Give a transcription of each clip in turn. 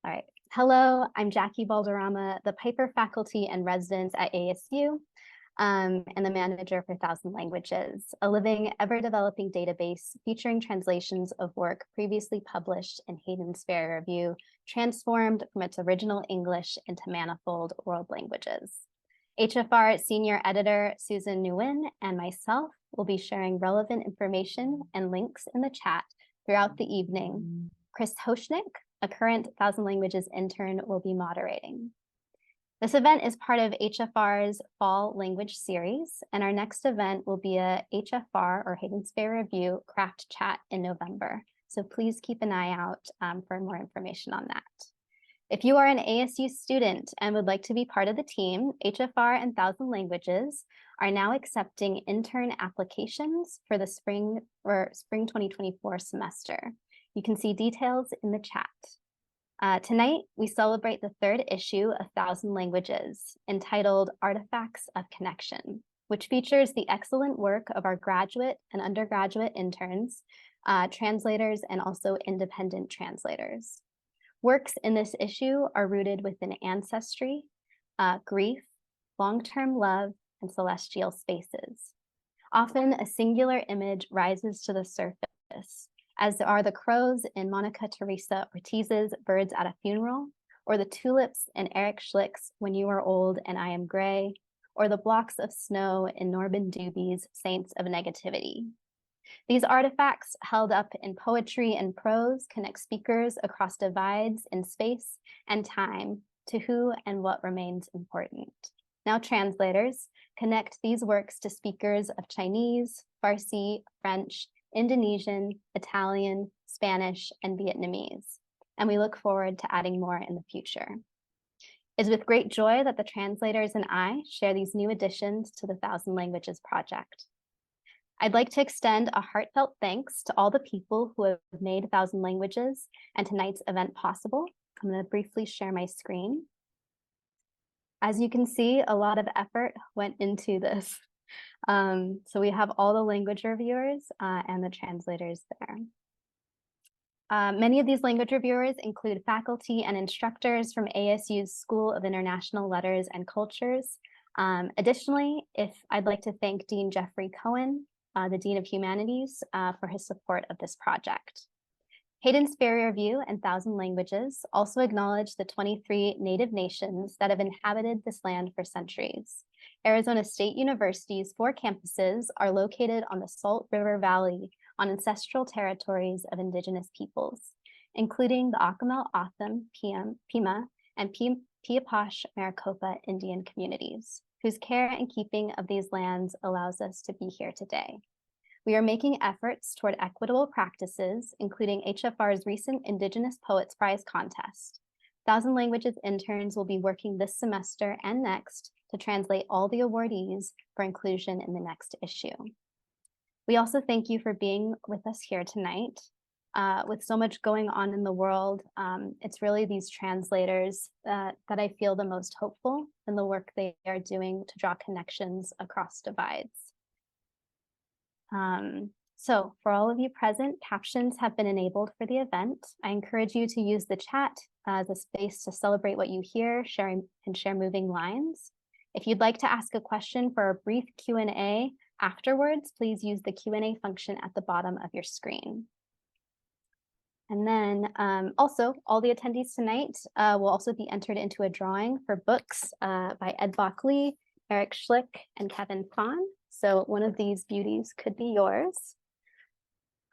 All right. Hello, I'm Jackie Balderrama, the Piper faculty and residence at ASU, and the manager for Thousand Languages, a living, ever-developing database featuring translations of work previously published in Hayden's Ferry Review, transformed from its original English into manifold world languages. HFR senior editor Susan Nguyen and myself will be sharing relevant information and links in the chat throughout the evening. Chris Hoshnic, a current Thousand Languages intern, will be moderating. This event is part of HFR's Fall Language Series, and our next event will be a HFR or Hayden's Ferry Review craft chat in November. So please keep an eye out for more information on that. If you are an ASU student and would like to be part of the team, HFR and Thousand Languages are now accepting intern applications for the spring 2024 semester. You can see details in the chat. Tonight, we celebrate the third issue of Thousand Languages, entitled Artifacts of Connection, which features the excellent work of our graduate and undergraduate interns, translators, and also independent translators. Works in this issue are rooted within ancestry, grief, long-term love, and celestial spaces. Often a singular image rises to the surface, as are the crows in Monica Teresa Ortiz's Birds at a Funeral, or the tulips in Eric Schlich's When You Are Old and I Am Gray, or the blocks of snow in Norman Dubie's Saints of Negativity. These artifacts, held up in poetry and prose, connect speakers across divides in space and time to who and what remains important. Now, translators connect these works to speakers of Chinese, Farsi, French, Indonesian, Italian, Spanish, and Vietnamese, and we look forward to adding more in the future. It's with great joy that the translators and I share these new additions to the Thousand Languages project. I'd like to extend a heartfelt thanks to all the people who have made Thousand Languages and tonight's event possible. I'm going to briefly share my screen. As you can see, a lot of effort went into this. So we have all the language reviewers and the translators there. Many of these language reviewers include faculty and instructors from ASU's School of International Letters and Cultures. Additionally, I'd like to thank Dean Jeffrey Cohen, the Dean of Humanities, for his support of this project. Hayden's Ferry Review and Thousand Languages also acknowledge the 23 Native nations that have inhabited this land for centuries. Arizona State University's 4 campuses are located on the Salt River Valley on ancestral territories of Indigenous peoples, including the Acamel, Otham, Pima, and Piapash Maricopa Indian communities, whose care and keeping of these lands allows us to be here today. We are making efforts toward equitable practices, including HFR's recent Indigenous Poets Prize contest. Thousand Languages interns will be working this semester and next to translate all the awardees for inclusion in the next issue. We also thank you for being with us here tonight. With so much going on in the world, it's really these translators that I feel the most hopeful in the work they are doing to draw connections across divides. So for all of you present, captions have been enabled for the event. I encourage you to use the chat as a space to celebrate what you hear, share moving lines. If you'd like to ask a question for a brief Q&A afterwards, please use the Q&A function at the bottom of your screen. And then also, all the attendees tonight will also be entered into a drawing for books by Ed Bok Lee, Eric Schlich, and Kevin Phan. So one of these beauties could be yours.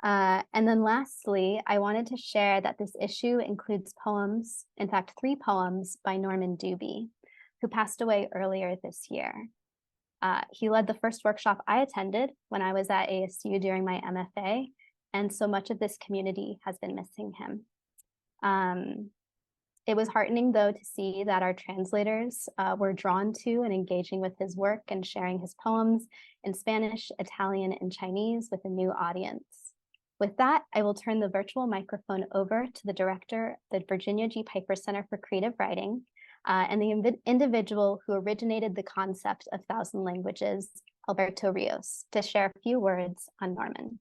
And then lastly, I wanted to share that this issue includes poems, in fact, 3 poems by Norman Dubie, who passed away earlier this year. He led the first workshop I attended when I was at ASU during my MFA, and so much of this community has been missing him. It was heartening, though, to see that our translators were drawn to and engaging with his work and sharing his poems in Spanish, Italian, and Chinese with a new audience. With that, I will turn the virtual microphone over to the director of the Virginia G. Piper Center for Creative Writing and the individual who originated the concept of Thousand Languages, Alberto Ríos, to share a few words on Norman.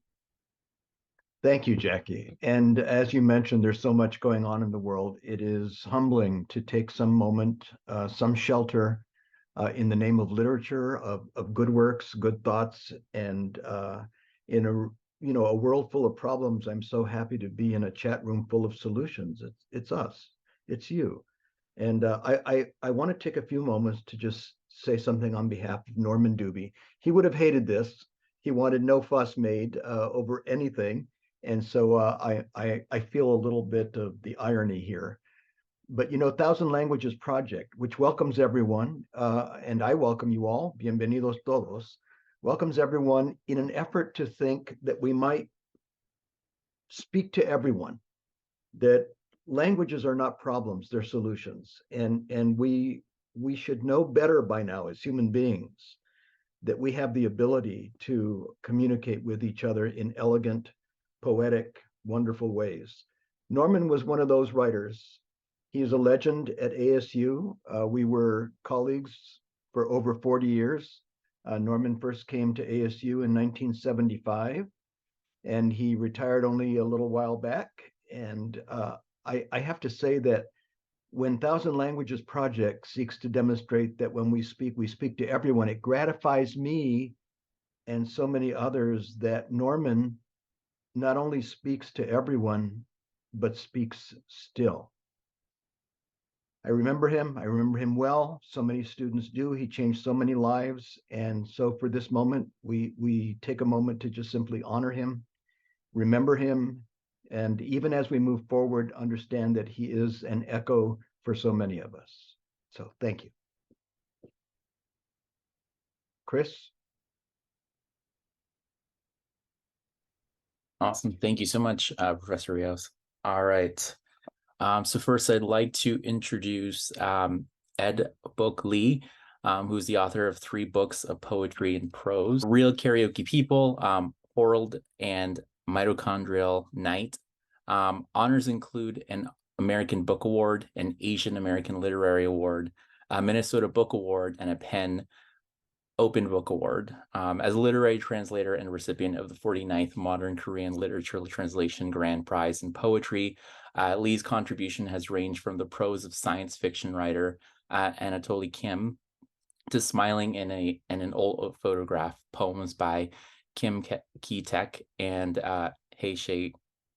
Thank you, Jackie. And as you mentioned, there's so much going on in the world. It is humbling to take some moment, some shelter in the name of literature, of good works, good thoughts, and in a world full of problems. I'm so happy to be in a chat room full of solutions. It's us, it's you, and I want to take a few moments to just say something on behalf of Norman Dubie. He would have hated this. He wanted no fuss made over anything, and so I feel a little bit of the irony here. But Thousand Languages Project, which welcomes everyone, and I welcome you all, bienvenidos todos, welcomes everyone in an effort to think that we might speak to everyone, that languages are not problems, they're solutions. And we should know better by now as human beings that we have the ability to communicate with each other in elegant, poetic, wonderful ways. Norman was one of those writers. He is a legend at ASU. We were colleagues for over 40 years. Norman first came to ASU in 1975, and he retired only a little while back. And I have to say that when Thousand Languages Project seeks to demonstrate that when we speak to everyone, it gratifies me and so many others that Norman not only speaks to everyone, but speaks still. I remember him well. So many students do. He changed so many lives. And so for this moment, we take a moment to just simply honor him, remember him, and even as we move forward, understand that he is an echo for so many of us. So thank you. Chris? Awesome. Thank you so much, Professor Ríos. All right. So first, I'd like to introduce Ed Bok Lee, who's the author of 3 books of poetry and prose, Real Karaoke People, World and Mitochondrial Night. Honors include an American Book Award, an Asian American Literary Award, a Minnesota Book Award, and a Penn Open Book Award. As a literary translator and recipient of the 49th Modern Korean Literature Translation Grand Prize in Poetry, Lee's contribution has ranged from the prose of science fiction writer Anatoly Kim to Smiling in an Old Photograph, poems by Kim Ki-taek and Heishe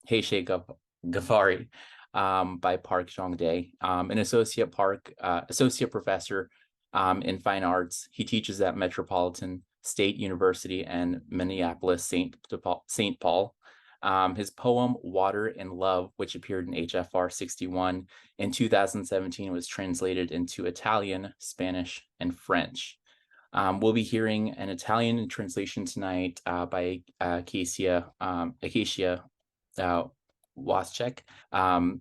Ghaffari by Park Jong-dae, an associate professor in fine arts. He teaches at Metropolitan State University and Minneapolis St. Paul. His poem Water and Love, which appeared in HFR 61 in 2017, was translated into Italian, Spanish, and French. We'll be hearing an Italian translation tonight by Acacia Wastchak,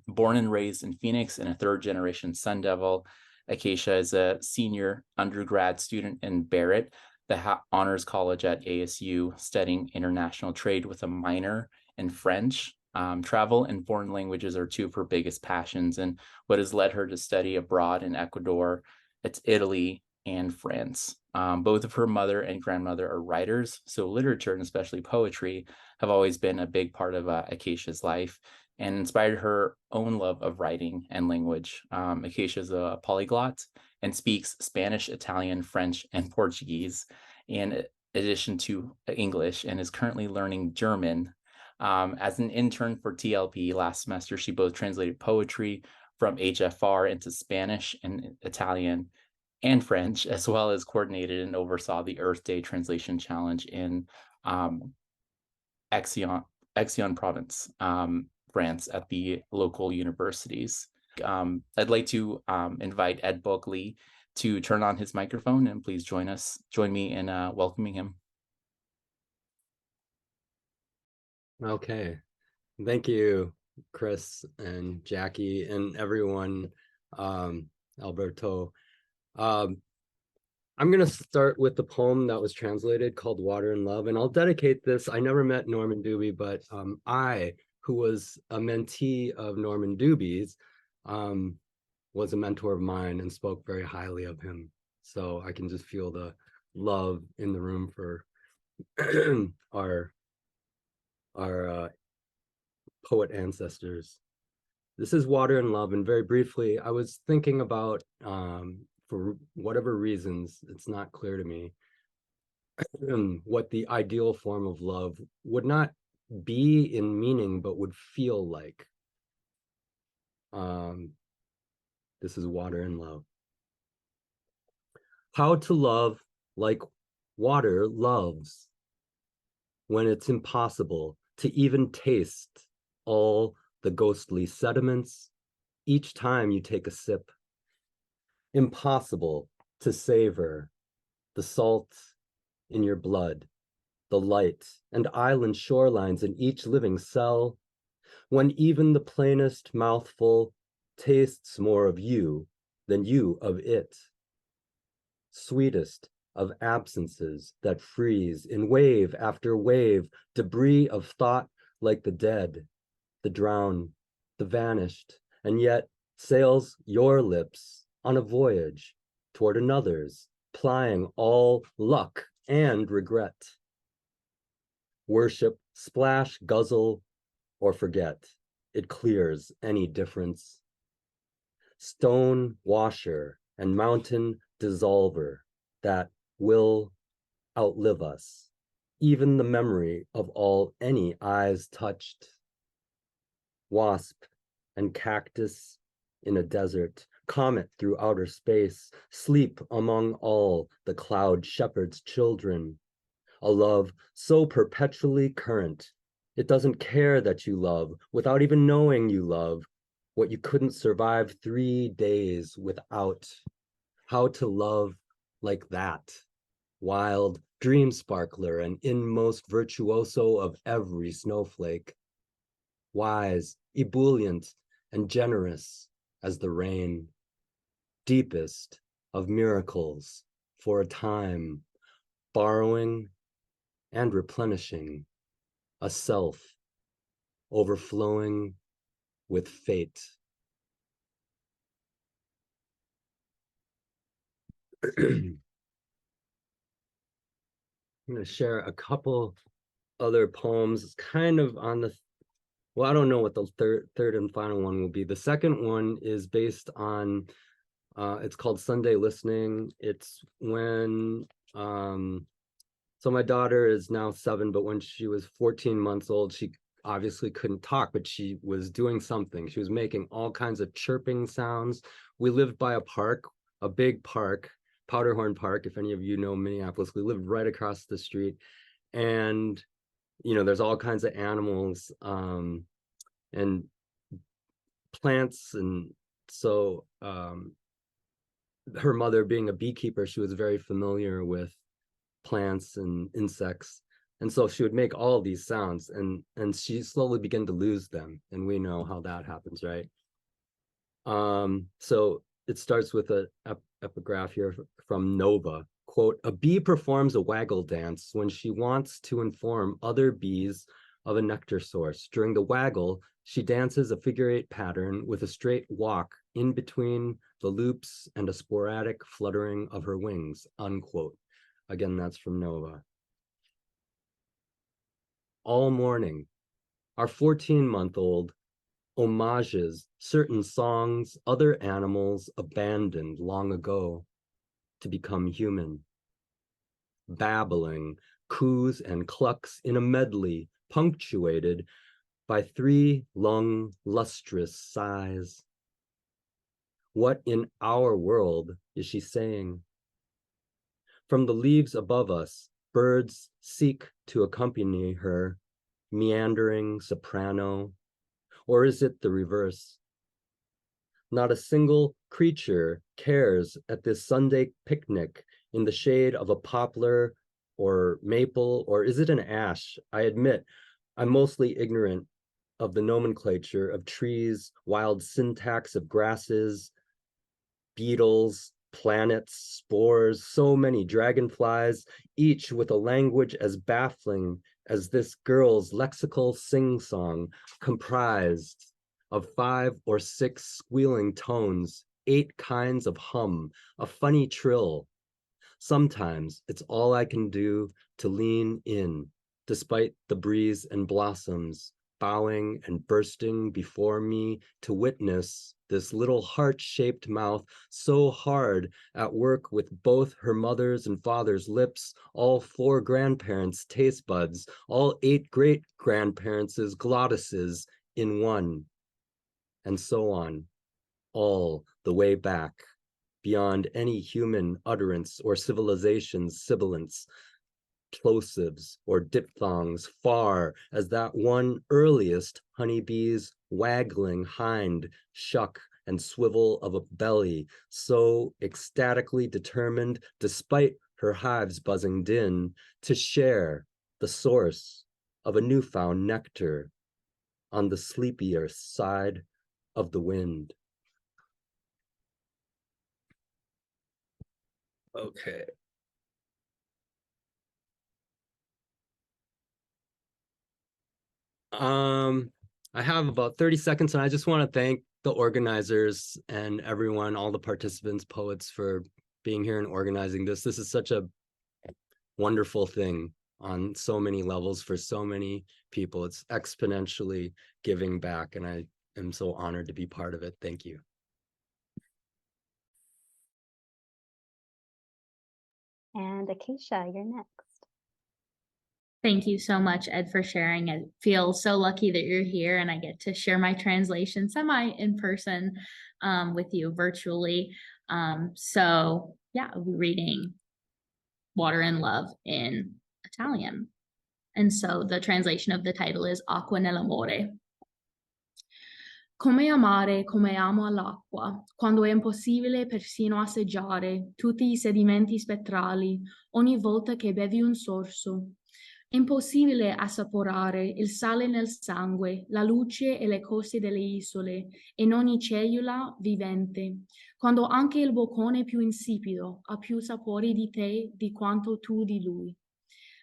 born and raised in Phoenix and a third-generation Sun Devil. Acacia is a senior undergrad student in Barrett, the honors college at ASU, studying international trade with a minor in French. Travel and foreign languages are 2 of her biggest passions, and what has led her to study abroad in Ecuador, it's Italy, and France. Both of her mother and grandmother are writers, so literature and especially poetry have always been a big part of Acacia's life and inspired her own love of writing and language. Acacia is a polyglot and speaks Spanish, Italian, French, and Portuguese, in addition to English, and is currently learning German. As an intern for TLP last semester, she both translated poetry from HFR into Spanish and Italian and French, as well as coordinated and oversaw the Earth Day Translation Challenge in Aix-en Provence, France, at the local universities. I'd like to invite Ed Bok Lee to turn on his microphone, and please join me in welcoming him. Okay, thank you, Chris and Jackie and everyone, Alberto. I'm going to start with the poem that was translated called Water and Love, and I'll dedicate this. I never met Norman Dubie, but I, who was a mentee of Norman Dubie's, was a mentor of mine and spoke very highly of him. So I can just feel the love in the room for our poet ancestors. This is Water and Love, and very briefly, I was thinking about, for whatever reasons, it's not clear to me, what the ideal form of love would not be in meaning, but would feel like. This is Water and Love. How to love like water loves, when it's impossible to even taste all the ghostly sediments each time you take a sip. Impossible to savor the salt in your blood, the light and island shorelines in each living cell, when even the plainest mouthful tastes more of you than you of it. Sweetest of absences that freeze in wave after wave, debris of thought like the dead, the drowned, the vanished, and yet sails your lips on a voyage toward another's, plying all luck and regret. Worship, splash, guzzle, or forget. It clears any difference. Stone washer and mountain dissolver that will outlive us, even the memory of all any eyes touched. Wasp and cactus in a desert, comet through outer space, sleep among all the cloud shepherd's children. A love so perpetually current, it doesn't care that you love without even knowing you love what you couldn't survive 3 days without. How to love like that, wild dream sparkler and inmost virtuoso of every snowflake, wise, ebullient, and generous as the rain, deepest of miracles for a time, borrowing and replenishing, a self overflowing with fate. I'm going to share a couple other poems, kind of on the, well, I don't know what the third and final one will be. The second one is based on, it's called Sunday Listening. It's when, so my daughter is now 7, but when she was 14 months old, she obviously couldn't talk, but she was doing something. She was making all kinds of chirping sounds. We lived by a park, a big park, Powderhorn Park. If any of you know Minneapolis, we lived right across the street. And, you know, there's all kinds of animals and plants. And so her mother, being a beekeeper, she was very familiar with plants and insects. And so she would make all these sounds, and she slowly began to lose them. And we know how that happens, right? So it starts with an epigraph here from Nova. Quote, a bee performs a waggle dance when she wants to inform other bees of a nectar source. During the waggle, she dances a figure-8 pattern with a straight walk in between the loops and a sporadic fluttering of her wings, unquote. Again, that's from Nova. All morning, our 14-month-old homages certain songs other animals abandoned long ago to become human. Babbling, coos and clucks in a medley punctuated by 3 long, lustrous sighs. What in our world is she saying? From the leaves above us, birds seek to accompany her, meandering soprano, or is it the reverse? Not a single creature cares at this Sunday picnic in the shade of a poplar or maple, or is it an ash? I admit I'm mostly ignorant of the nomenclature of trees, wild syntax of grasses, beetles, planets, spores, so many dragonflies, each with a language as baffling as this girl's lexical sing-song, comprised of 5 or 6 squealing tones, 8 kinds of hum, a funny trill. Sometimes it's all I can do to lean in, despite the breeze and blossoms, bowing and bursting before me to witness this little heart-shaped mouth so hard at work with both her mother's and father's lips, all 4 grandparents' taste buds, all 8 great-grandparents' glottises in one, and so on, all the way back, beyond any human utterance or civilization's sibilants, plosives or diphthongs, far as that one earliest honeybee's waggling hind shuck and swivel of a belly, so ecstatically determined, despite her hive's buzzing din, to share the source of a newfound nectar on the sleepier side of the wind. Okay. I have about 30 seconds, and I just want to thank the organizers and everyone, all the participants, poets, for being here and organizing this. This is such a wonderful thing on so many levels for so many people. It's exponentially giving back, and I am so honored to be part of it. Thank you. And Acacia, you're next. Thank you so much, Ed, for sharing. I feel so lucky that you're here and I get to share my translation semi in person with you virtually. So yeah, I'll be reading Water and Love in Italian. And so the translation of the title is Acqua nell'amore. Come amare, come amo all'acqua, quando è impossibile persino assaggiare tutti I sedimenti spettrali ogni volta che bevi un sorso. Impossibile assaporare il sale nel sangue, la luce e le coste delle isole, in ogni cellula vivente, quando anche il boccone più insipido ha più sapore di te di quanto tu di lui.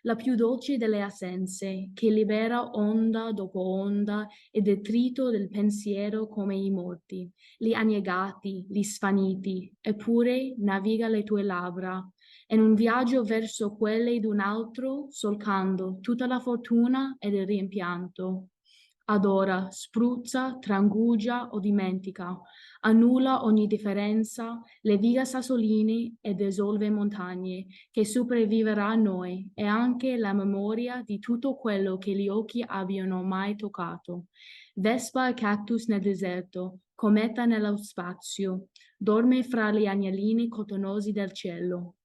La più dolce delle assenze, che libera onda dopo onda e detrito del pensiero come I morti, li annegati, li svaniti, eppure naviga le tue labbra, in un viaggio verso quelle d'un altro, solcando tutta la fortuna ed il rimpianto. Adora, spruzza, trangugia o dimentica, annulla ogni differenza, leviga sassolini e dissolve montagne, che sopravviverà a noi e anche la memoria di tutto quello che gli occhi abbiano mai toccato. Vespa e cactus nel deserto, cometa nello spazio, dorme fra gli agnellini cotonosi del cielo.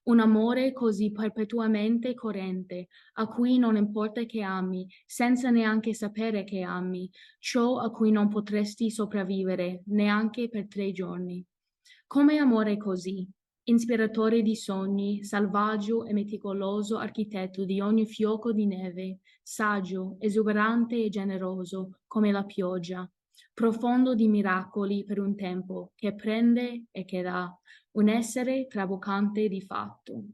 Un amore così perpetuamente corrente, a cui non importa che ami, senza neanche sapere che ami, ciò a cui non potresti sopravvivere neanche per 3 giorni. Come amore così, ispiratore di sogni, selvaggio e meticoloso architetto di ogni fiocco di neve, saggio, esuberante e generoso come la pioggia, profondo di miracoli per un tempo che prende e che dà, un essere traboccante di fatto.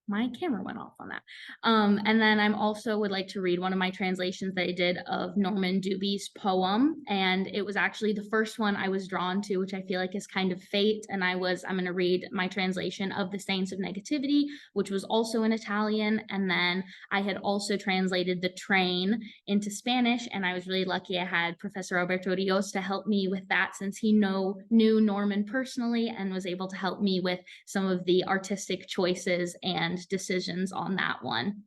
My camera went off on that. And then I'm also would like to read one of my translations that I did of Norman Dubie's poem. And it was actually the first one I was drawn to, which I feel like is kind of fate. And I'm going to read my translation of The Saints of Negativity, which was also in Italian. And then I had also translated The Train into Spanish. And I was really lucky I had Professor Alberto Ríos to help me with that, since he knew Norman personally and was able to help me with some of the artistic choices and decisions on that one,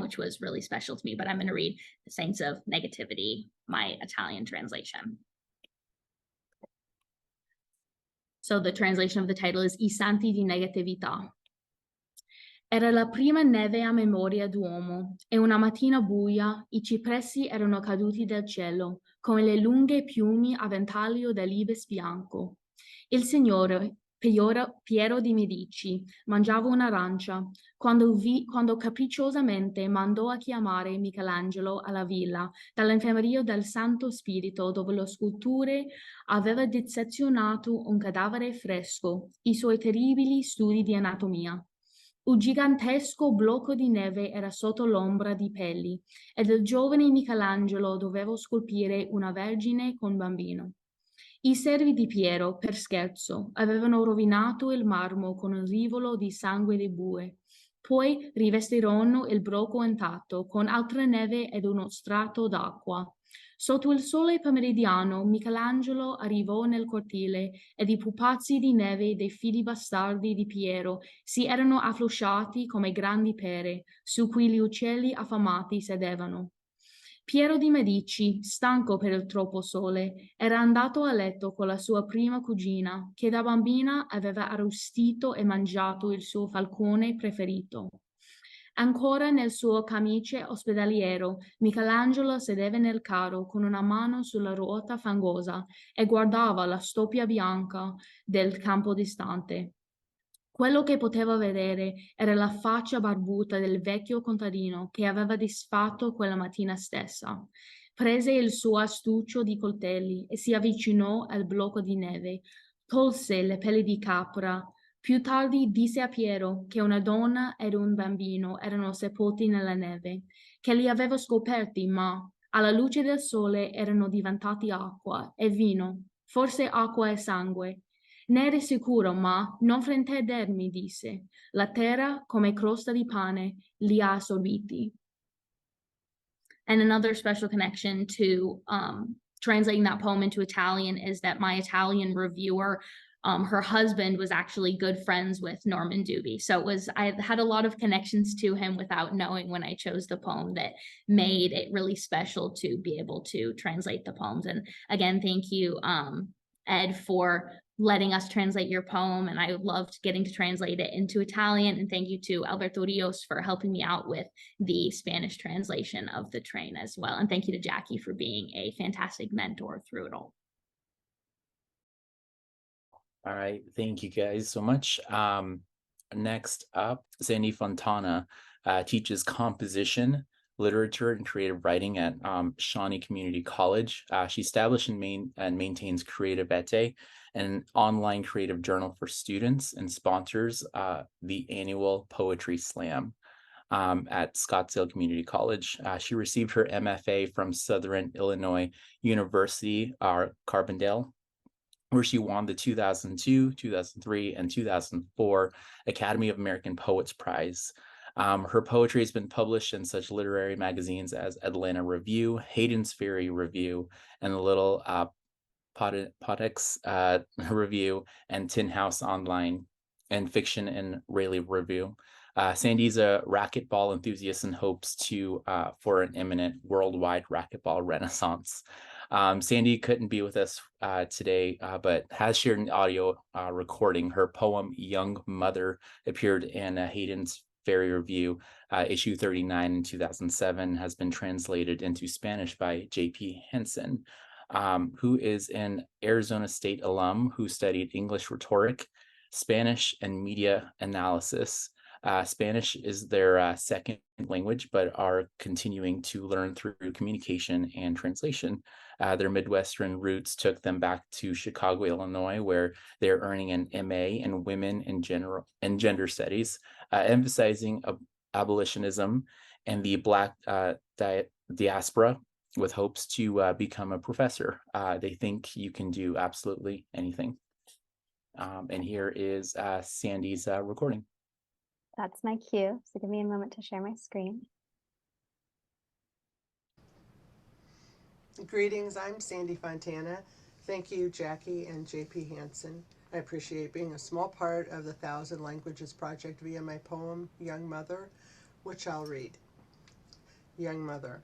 which was really special to me. But I'm going to read The Saints of Negativity, my Italian translation. So the translation of the title is I Santi di Negatività. Era la prima neve a memoria d'uomo e una mattina buia I cipressi erano caduti dal cielo come le lunghe piumi a ventaglio dell'ibis bianco. Il signore Piero di Medici mangiava un'arancia quando capricciosamente mandò a chiamare Michelangelo alla villa dall'infermeria del Santo Spirito, dove lo scultore aveva dissezionato un cadavere fresco, I suoi terribili studi di anatomia. Un gigantesco blocco di neve era sotto l'ombra di pelli ed il giovane Michelangelo doveva scolpire una vergine con bambino. I servi di Piero, per scherzo, avevano rovinato il marmo con un rivolo di sangue di bue. Poi rivestirono il broco intatto con altra neve ed uno strato d'acqua. Sotto il sole pomeridiano, Michelangelo arrivò nel cortile ed i pupazzi di neve dei figli bastardi di Piero si erano afflosciati come grandi pere, su cui gli uccelli affamati sedevano. Piero di Medici, stanco per il troppo sole, era andato a letto con la sua prima cugina, che da bambina aveva arrostito e mangiato il suo falcone preferito. Ancora nel suo camice ospedaliero, Michelangelo sedeva nel carro con una mano sulla ruota fangosa e guardava la stoppia bianca del campo distante. Quello che poteva vedere era la faccia barbuta del vecchio contadino che aveva disfatto quella mattina stessa. Prese il suo astuccio di coltelli e si avvicinò al blocco di neve, tolse le pelli di capra. Più tardi disse a Piero che una donna ed un bambino erano sepolti nella neve, che li aveva scoperti, ma alla luce del sole erano diventati acqua e vino, forse acqua e sangue. Ne eri sicuro, ma non fraintendermi, disse. La terra, come crosta di pane, li ha assorbiti. And another special connection to translating that poem into Italian is that my Italian reviewer, her husband was actually good friends with Norman Dubie. So I had a lot of connections to him without knowing when I chose the poem that made it really special to be able to translate the poems. And again, thank you, Ed, for letting us translate your poem, and I loved getting to translate it into Italian. And thank you to Alberto Ríos for helping me out with the Spanish translation of The Train as well. And thank you to Jackie for being a fantastic mentor through it all. All right, thank you guys so much. Next up, Sandy Fontana teaches composition, literature, and creative writing at Shawnee Community College. She established and maintains Creativete, an online creative journal for students, and sponsors the annual Poetry Slam at Scottsdale Community College. She received her MFA from Southern Illinois University, Carbondale, where she won the 2002, 2003, and 2004 Academy of American Poets Prize. Her poetry has been published in such literary magazines as Atlanta Review, Hayden's Ferry Review, and the Little Potex Review, and Tin House Online, and Fiction and Rayleigh Review. Sandy's a racquetball enthusiast and hopes for an imminent worldwide racquetball renaissance. Sandy couldn't be with us today, but has shared an audio recording. Her poem, Young Mother, appeared in Hayden's Ferry Review, issue 39 in 2007, has been translated into Spanish by JP Hanson, who is an Arizona State alum who studied English rhetoric, Spanish, and media analysis. Spanish is their second language, but are continuing to learn through communication and translation. Their Midwestern roots took them back to Chicago, Illinois, where they're earning an MA in Women in Gender Studies, emphasizing abolitionism and the Black diaspora, with hopes to become a professor. They think you can do absolutely anything. And here is Sandy's recording. That's my cue. So give me a moment to share my screen. Greetings, I'm Sandy Fontana. Thank you, Jackie and JP Hanson. I appreciate being a small part of the 1,000 Languages Project via my poem, Young Mother, which I'll read. Young Mother.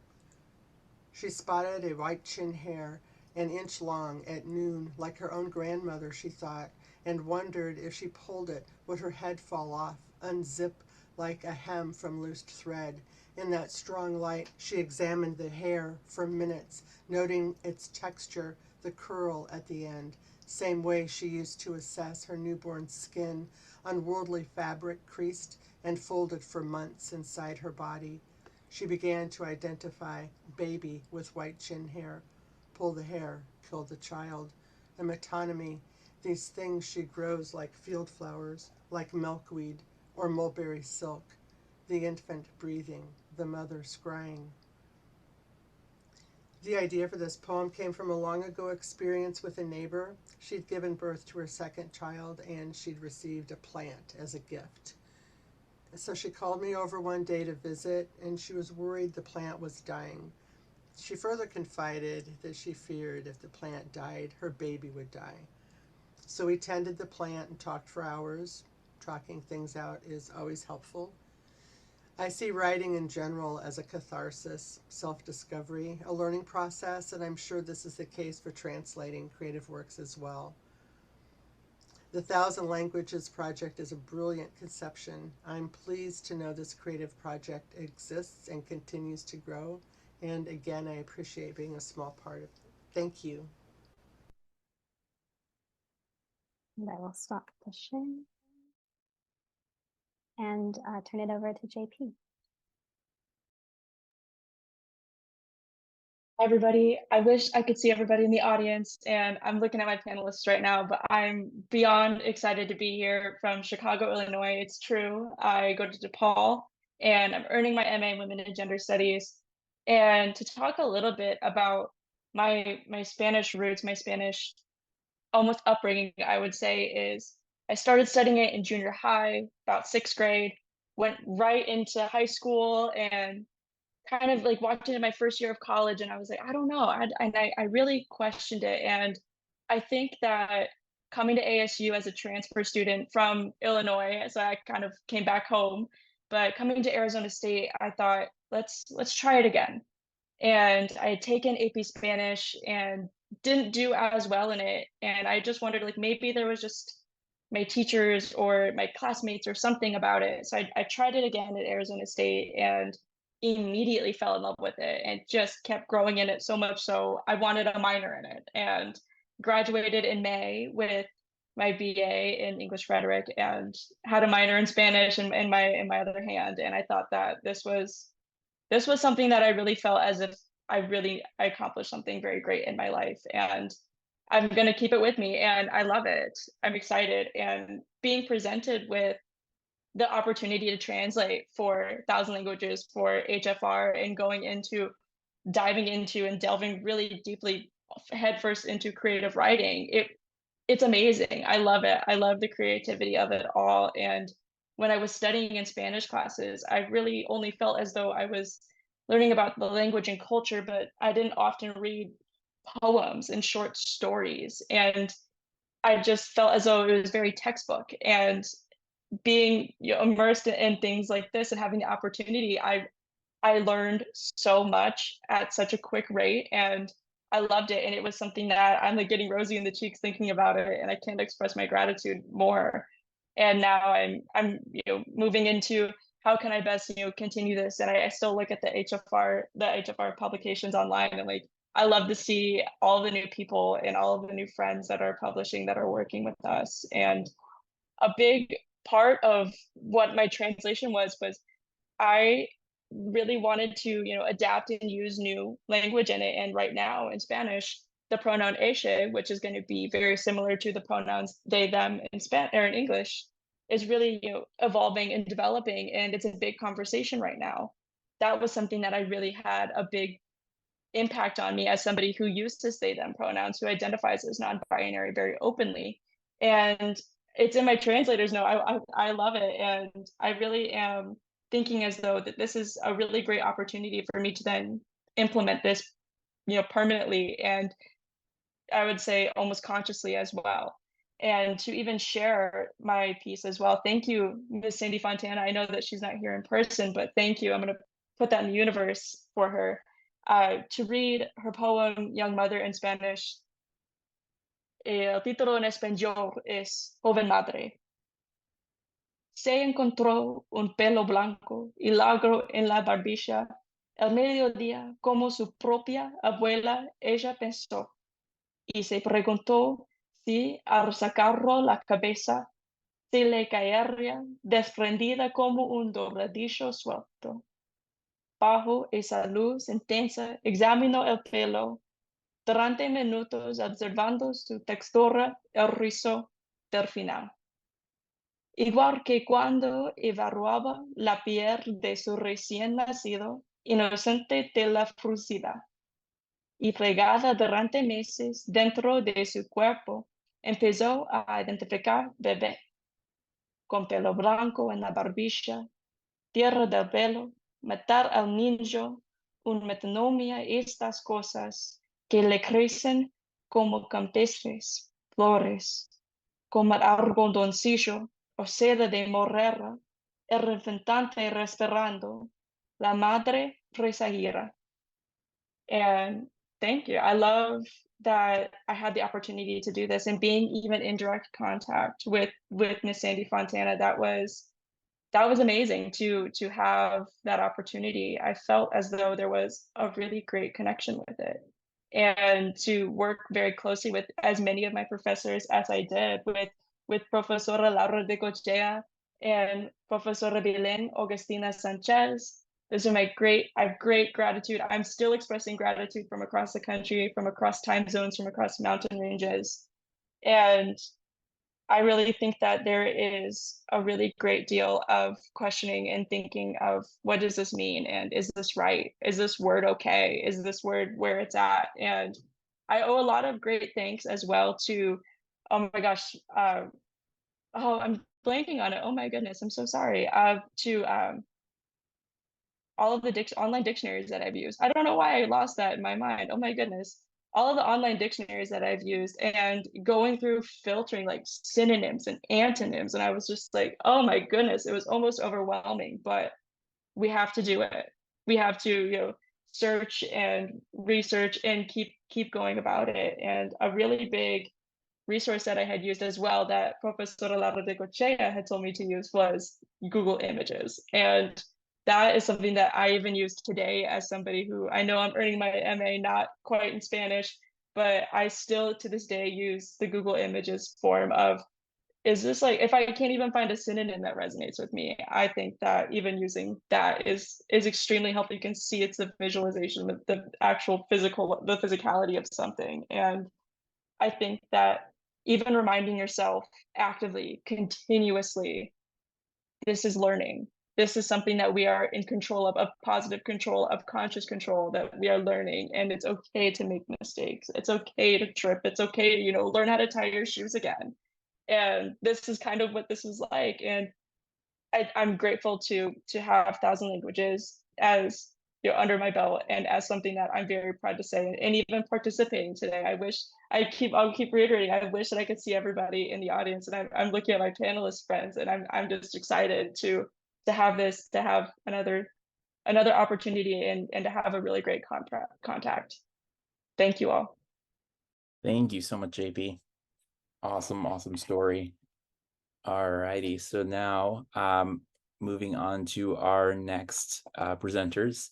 She spotted a white chin hair, an inch long at noon, like her own grandmother, she thought, and wondered if she pulled it, would her head fall off, unzip like a hem from loosed thread. In that strong light, she examined the hair for minutes, noting its texture, the curl at the end, same way she used to assess her newborn skin, unworldly fabric creased and folded for months inside her body. She began to identify baby with white chin hair. Pull the hair, kill the child. A metonymy, these things she grows like field flowers, like milkweed or mulberry silk. The infant breathing, the mother scrying. The idea for this poem came from a long ago experience with a neighbor. She'd given birth to her second child and she'd received a plant as a gift. So she called me over one day to visit, and she was worried the plant was dying. She further confided that she feared if the plant died, her baby would die. So we tended the plant and talked for hours. Talking things out is always helpful. I see writing in general as a catharsis, self-discovery, a learning process, and I'm sure this is the case for translating creative works as well. The Thousand Languages Project is a brilliant conception. I'm pleased to know this creative project exists and continues to grow. And again, I appreciate being a small part of it. Thank you. And I will stop the share and turn it over to JP. Everybody, I wish I could see everybody in the audience, and I'm looking at my panelists right now, but I'm beyond excited to be here from Chicago, Illinois. It's true. I go to DePaul, and I'm earning my MA in Women and Gender Studies. And to talk a little bit about my Spanish roots, my Spanish almost upbringing, I would say, is I started studying it in junior high, about 6th grade, went right into high school, and kind of like walked into my first year of college, and I was like, I don't know. I really questioned it. And I think that coming to ASU as a transfer student from Illinois, so I kind of came back home, but coming to Arizona State, I thought, let's try it again. And I had taken AP Spanish and didn't do as well in it. And I just wondered, like, maybe there was just my teachers or my classmates or something about it. So I tried it again at Arizona State and immediately fell in love with it and just kept growing in it so much so I wanted a minor in it, and graduated in May with my BA in English rhetoric and had a minor in Spanish in my other hand. And I thought that this was something that I really felt as if I accomplished something very great in my life, and I'm going to keep it with me, and I love it. I'm excited, and being presented with the opportunity to translate for Thousand Languages for HFR and diving into and delving really deeply headfirst into creative writing. It's amazing. I love it. I love the creativity of it all. And when I was studying in Spanish classes, I really only felt as though I was learning about the language and culture, but I didn't often read poems and short stories. And I just felt as though it was very textbook. And being immersed in things like this and having the opportunity, I learned so much at such a quick rate, and I loved it. And it was something that I'm like getting rosy in the cheeks thinking about it, and I can't express my gratitude more. And now I'm moving into how can I best continue this. And I still look at the HFR publications online, and like I love to see all the new people and all of the new friends that are publishing, that are working with us. And a big part of what my translation was I really wanted to adapt and use new language in it. And right now in Spanish, the pronoun ella, which is going to be very similar to the pronouns they, them in Spanish or in English, is really evolving and developing, and it's a big conversation right now. That was something that I really had a big impact on me as somebody who uses they, them pronouns, who identifies as non-binary very openly. And it's in my translator's note. I love it. And I really am thinking as though that this is a really great opportunity for me to then implement this, permanently, and I would say almost consciously as well. And to even share my piece as well. Thank you, Ms. Sandy Fontana. I know that she's not here in person, but thank you. I'm going to put that in the universe for her. To read her poem, Young Mother, in Spanish. El título en español es Joven Madre. Se encontró un pelo blanco y largo en la barbilla. El mediodía, como su propia abuela, ella pensó, y se preguntó si al sacarlo la cabeza se le caería desprendida como un dobladillo suelto. Bajo esa luz intensa examinó el pelo durante minutos, observando su textura, el rizo del final. Igual que cuando evaluaba la piel de su recién nacido, inocente de la frusidad. y fregada durante meses dentro de su cuerpo, empezó a identificar bebé, con pelo blanco en la barbilla, tierra del pelo, matar al niño, un metanomia, estas cosas que le crecen como campestres, flores, como el algodoncillo o seda de morera, el reventante respirando, la madre presagira. And thank you. I love that I had the opportunity to do this and being even in direct contact with Miss Sandy Fontana. That was amazing to have that opportunity. I felt as though there was a really great connection with it, and to work very closely with as many of my professors as I did with Profesora Laura de Cochea and Profesora Belén Augustina Sanchez. Those are I have great gratitude. I'm still expressing gratitude from across the country, from across time zones, from across mountain ranges. And I really think that there is a really great deal of questioning and thinking of what does this mean? And is this right? Is this word okay? Is this word where it's at? And I owe a lot of great thanks as well to, oh my gosh, oh, I'm blanking on it. Oh my goodness, I'm so sorry. To all of the online dictionaries that I've used. I don't know why I lost that in my mind. Oh my goodness. All of the online dictionaries that I've used and going through filtering like synonyms and antonyms. And I was just like, oh my goodness, it was almost overwhelming, but we have to do it. We have to, search and research and keep going about it. And a really big resource that I had used as well that Profesora Laura de Cochea had told me to use was Google Images. And that is something that I even use today as somebody who I know I'm earning my MA not quite in Spanish, but I still to this day use the Google Images form of, is this like, if I can't even find a synonym that resonates with me, I think that even using that is extremely helpful. You can see it's a visualization of the actual the physicality of something. And I think that even reminding yourself actively, continuously, this is learning. This is something that we are in control of positive control, of conscious control, that we are learning. And it's okay to make mistakes. It's okay to trip. It's okay to, learn how to tie your shoes again. And this is kind of what this is like. And I'm grateful to have 1,000 Languages as under my belt and as something that I'm very proud to say, and even participating today. I'll keep reiterating, I wish that I could see everybody in the audience, and I'm looking at my panelist friends, and I'm just excited to have another opportunity and to have a really great contact. Thank you all. Thank you so much, JP. Awesome story. All righty, so now moving on to our next presenters.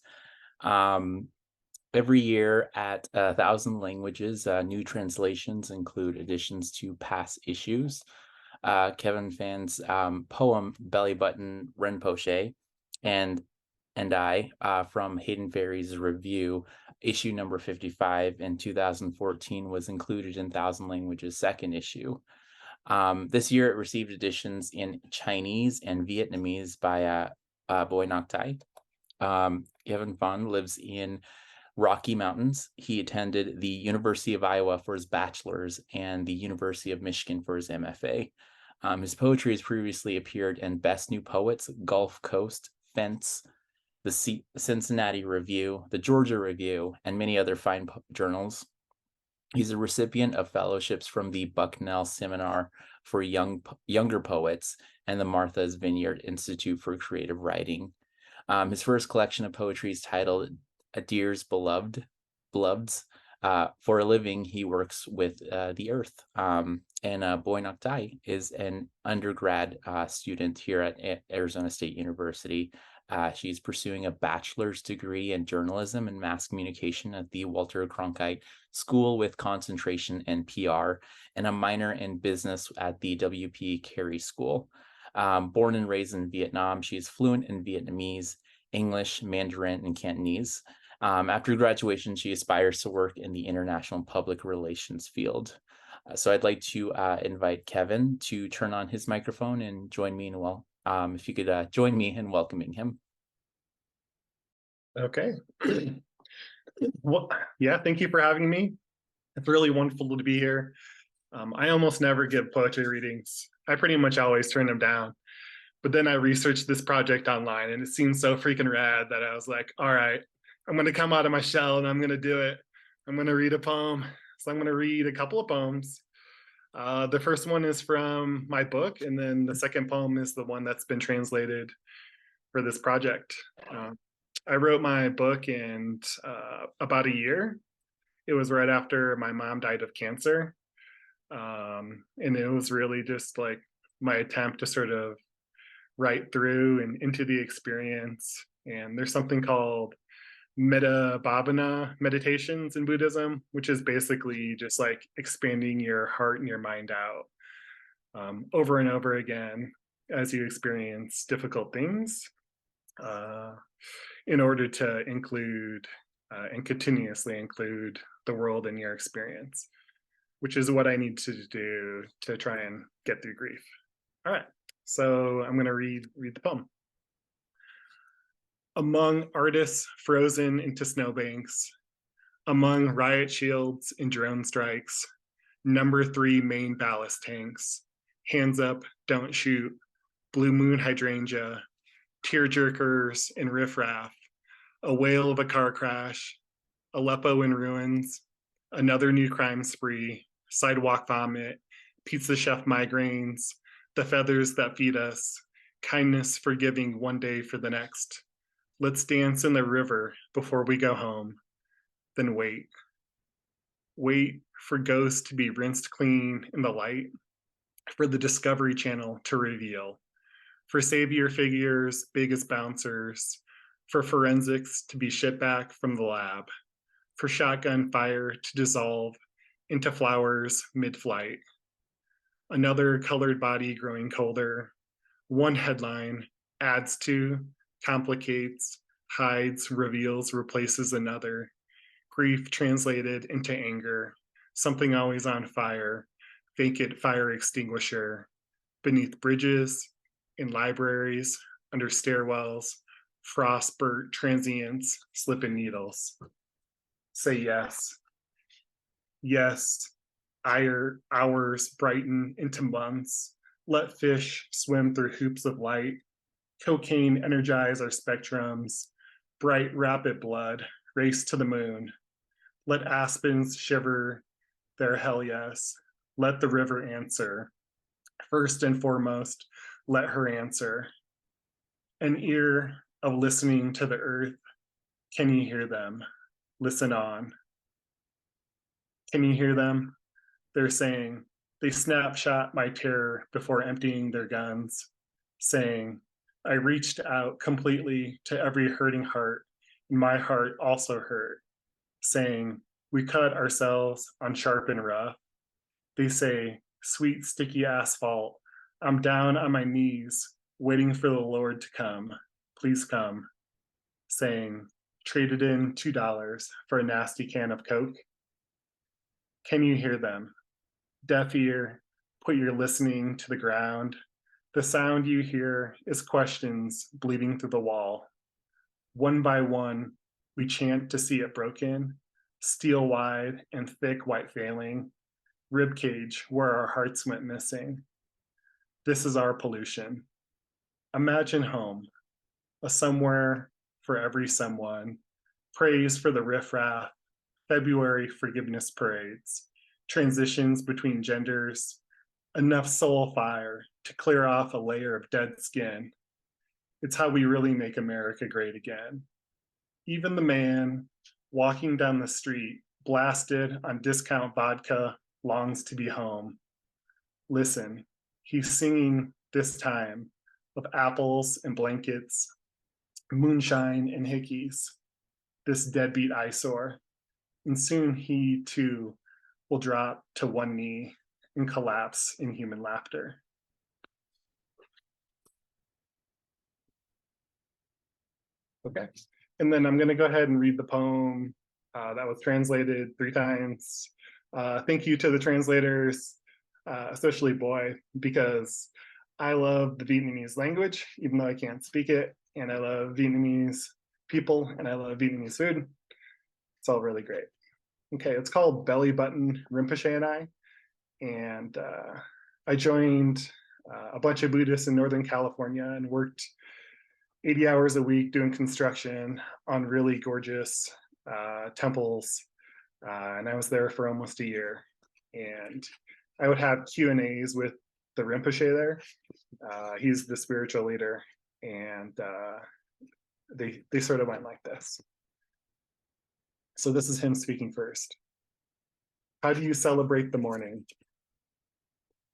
Every year at 1,000 Languages, new translations include additions to past issues. Kevin Phan's poem Belly Button Rinpoche and I from Hayden Ferry's review, issue number 55 in 2014, was included in 1,000 Languages' second issue. This year it received editions in Chinese and Vietnamese by Boi Ngoc Thai. Kevin Phan lives in Rocky Mountains. He attended the University of Iowa for his bachelor's and the University of Michigan for his MFA. His poetry has previously appeared in Best New Poets, Gulf Coast, Fence, the Cincinnati Review, the Georgia Review, and many other fine journals. He's a recipient of fellowships from the Bucknell Seminar for Younger Poets and the Martha's Vineyard Institute for Creative Writing. His first collection of poetry is titled A Dear's Beloveds. For a living, he works with the earth. And Boi Ngoc Thai is an undergrad student here at Arizona State University. She's pursuing a bachelor's degree in journalism and mass communication at the Walter Cronkite School with concentration in PR, and a minor in business at the WP Carey School. Born and raised in Vietnam, she is fluent in Vietnamese, English, Mandarin, and Cantonese. After graduation, she aspires to work in the international public relations field. So I'd like to invite Kevin to turn on his microphone and join me in if you could join me in welcoming him. Okay. Well, yeah, thank you for having me. It's really wonderful to be here. I almost never give poetry readings. I pretty much always turn them down. But then I researched this project online and it seemed so freaking rad that I was like, all right, I'm going to come out of my shell and I'm going to do it. I'm going to read a poem. So I'm going to read a couple of poems. The first one is from my book, and then the second poem is the one that's been translated for this project. I wrote my book in about a year. It was right after my mom died of cancer. And it was really just like my attempt to sort of write through and into the experience. And there's something called metta bhavana meditations in Buddhism, which is basically just like expanding your heart and your mind out over and over again as you experience difficult things in order to include and continuously include the world in your experience, which is what I need to do to try and get through grief. All right, so I'm going to read the poem. Among artists frozen into snowbanks, among riot shields and drone strikes, number 3 main ballast tanks, hands up, don't shoot, blue moon hydrangea, tear jerkers and riffraff, a whale of a car crash, Aleppo in ruins, another new crime spree, sidewalk vomit, pizza chef migraines, the feathers that feed us, kindness forgiving one day for the next. Let's dance in the river before we go home. Then wait. Wait for ghosts to be rinsed clean in the light, for the Discovery Channel to reveal, for savior figures big as bouncers, for forensics to be shipped back from the lab, for shotgun fire to dissolve into flowers mid-flight. Another colored body growing colder. One headline adds to, complicates, hides, reveals, replaces another. Grief translated into anger. Something always on fire. Vacant fire extinguisher. Beneath bridges, in libraries, under stairwells, frost-burnt transients, slipping needles. Say yes. Yes, hours brighten into months. Let fish swim through hoops of light. Cocaine energize our spectrums. Bright, rapid blood race to the moon. Let aspens shiver their hell yes. Let the river answer. First and foremost, let her answer. An ear of listening to the earth. Can you hear them? Listen on. Can you hear them? They're saying, they snapshot my terror before emptying their guns, saying, I reached out completely to every hurting heart, and my heart also hurt, saying, we cut ourselves on sharp and rough. They say, sweet sticky asphalt, I'm down on my knees, waiting for the Lord to come. Please come. Saying, traded in $2 for a nasty can of Coke. Can you hear them? Deaf ear, put your listening to the ground. The sound you hear is questions bleeding through the wall. One by one, we chant to see it broken, steel wide and thick white failing, ribcage where our hearts went missing. This is our pollution. Imagine home, a somewhere for every someone, praise for the riffraff, February forgiveness parades, transitions between genders, enough soul fire to clear off a layer of dead skin. It's how we really make America great again. Even the man walking down the street, blasted on discount vodka, longs to be home. Listen, he's singing this time of apples and blankets, moonshine and hickeys, this deadbeat eyesore. And soon he too will drop to one knee and collapse in human laughter. Okay, and then I'm going to go ahead and read the poem that was translated 3 times. Thank you to the translators, especially Boi, because I love the Vietnamese language, even though I can't speak it, and I love Vietnamese people, and I love Vietnamese food. It's all really great. Okay, it's called Belly Button Rinpoche and I joined a bunch of Buddhists in Northern California and worked 80 hours a week doing construction on really gorgeous temples, and I was there for almost a year. And I would have Q&As with the Rinpoche there. He's the spiritual leader, and they sort of went like this. So this is him speaking first. How do you celebrate the morning?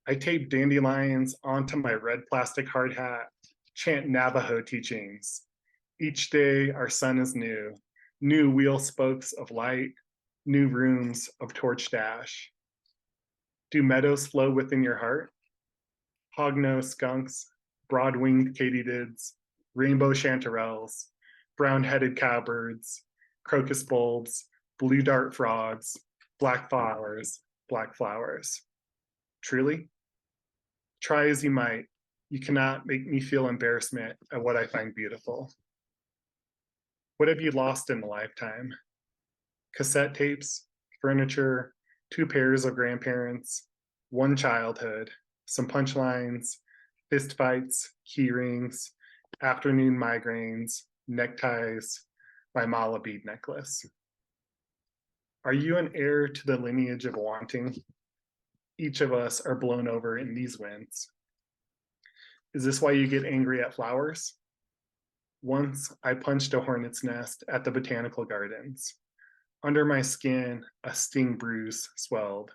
I tape dandelions onto my red plastic hard hat, chant Navajo teachings. Each day our sun is new, new wheel spokes of light, new rooms of torch dash. Do meadows flow within your heart? Hognose skunks, broad-winged katydids, rainbow chanterelles, brown-headed cowbirds, crocus bulbs, blue dart frogs, black flowers. Truly? Try as you might, you cannot make me feel embarrassment at what I find beautiful. What have you lost in a lifetime? Cassette tapes, furniture, 2 pairs of grandparents, 1 childhood, some punchlines, fistfights, key rings, afternoon migraines, neckties, my mala bead necklace. Are you an heir to the lineage of wanting? Each of us are blown over in these winds. Is this why you get angry at flowers? Once I punched a hornet's nest at the botanical gardens. Under my skin, a sting bruise swelled.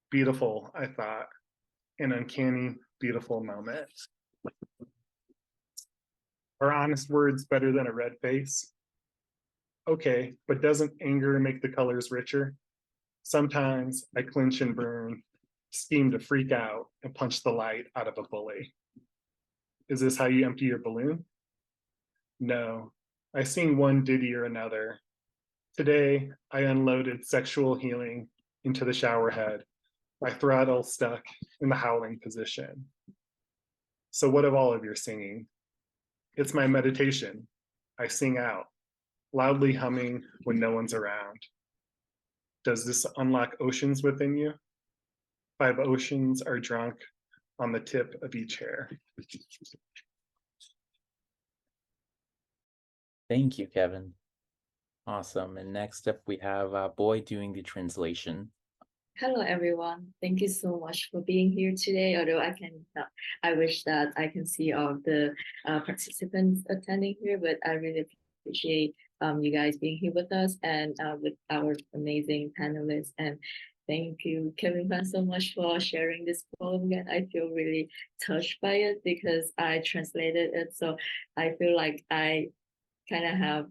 Beautiful, I thought, an uncanny, beautiful moment. Are honest words better than a red face? Okay, but doesn't anger make the colors richer? Sometimes I clinch and burn, scheme to freak out and punch the light out of a bully. Is this how you empty your balloon? No, I sing one ditty or another. Today, I unloaded sexual healing into the shower head, my throttle stuck in the howling position. So what of all of your singing? It's my meditation. I sing out, loudly humming when no one's around. Does this unlock oceans within you? 5 oceans are drunk on the tip of each hair. Thank you, Kevin. Awesome. And next up, we have Boi doing the translation. Hello, everyone. Thank you so much for being here today. Although I wish that I can see all of the participants attending here, but I really appreciate you guys being here with us and with our amazing panelists. And thank you, Kevin Phan, so much for sharing this poem again. I feel really touched by it because I translated it. So I feel like I kind of have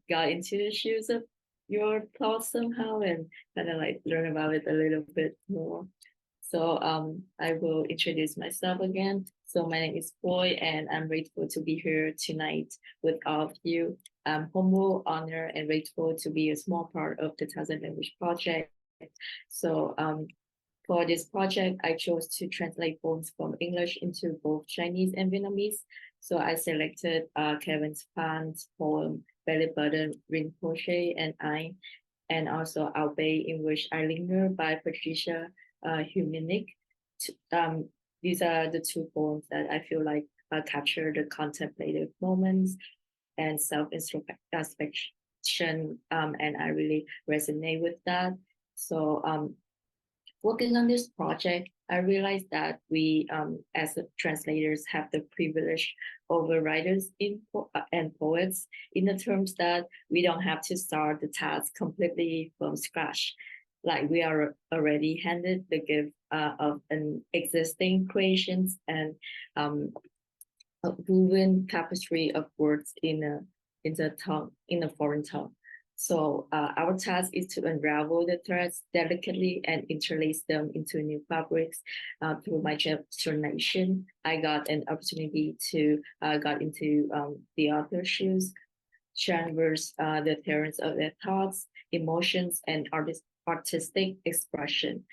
got into the shoes of your thoughts somehow and kind of like learn about it a little bit more. So I will introduce myself again. So my name is Boi and I'm grateful to be here tonight with all of you. I'm humble, honored, and grateful to be a small part of the Thousand Language Project. So for this project, I chose to translate poems from English into both Chinese and Vietnamese. So I selected Phan's poem, Belly Button Rinpoche and I, and also I'll Bay in Which I Linger by Patricia Huminick. These are the 2 poems that I feel like capture the contemplative moments and self-introspection, and I really resonate with that. So working on this project, I realized that we, as translators, have the privilege over writers and poets in the terms that we don't have to start the task completely from scratch. Like we are already handed the gift of an existing creations and a woven tapestry of words in a foreign tongue. So our task is to unravel the threads delicately and interlace them into new fabrics. Through my translation, I got an opportunity to got into the author's shoes, traverse the terrains of their thoughts, emotions, and artistic expression.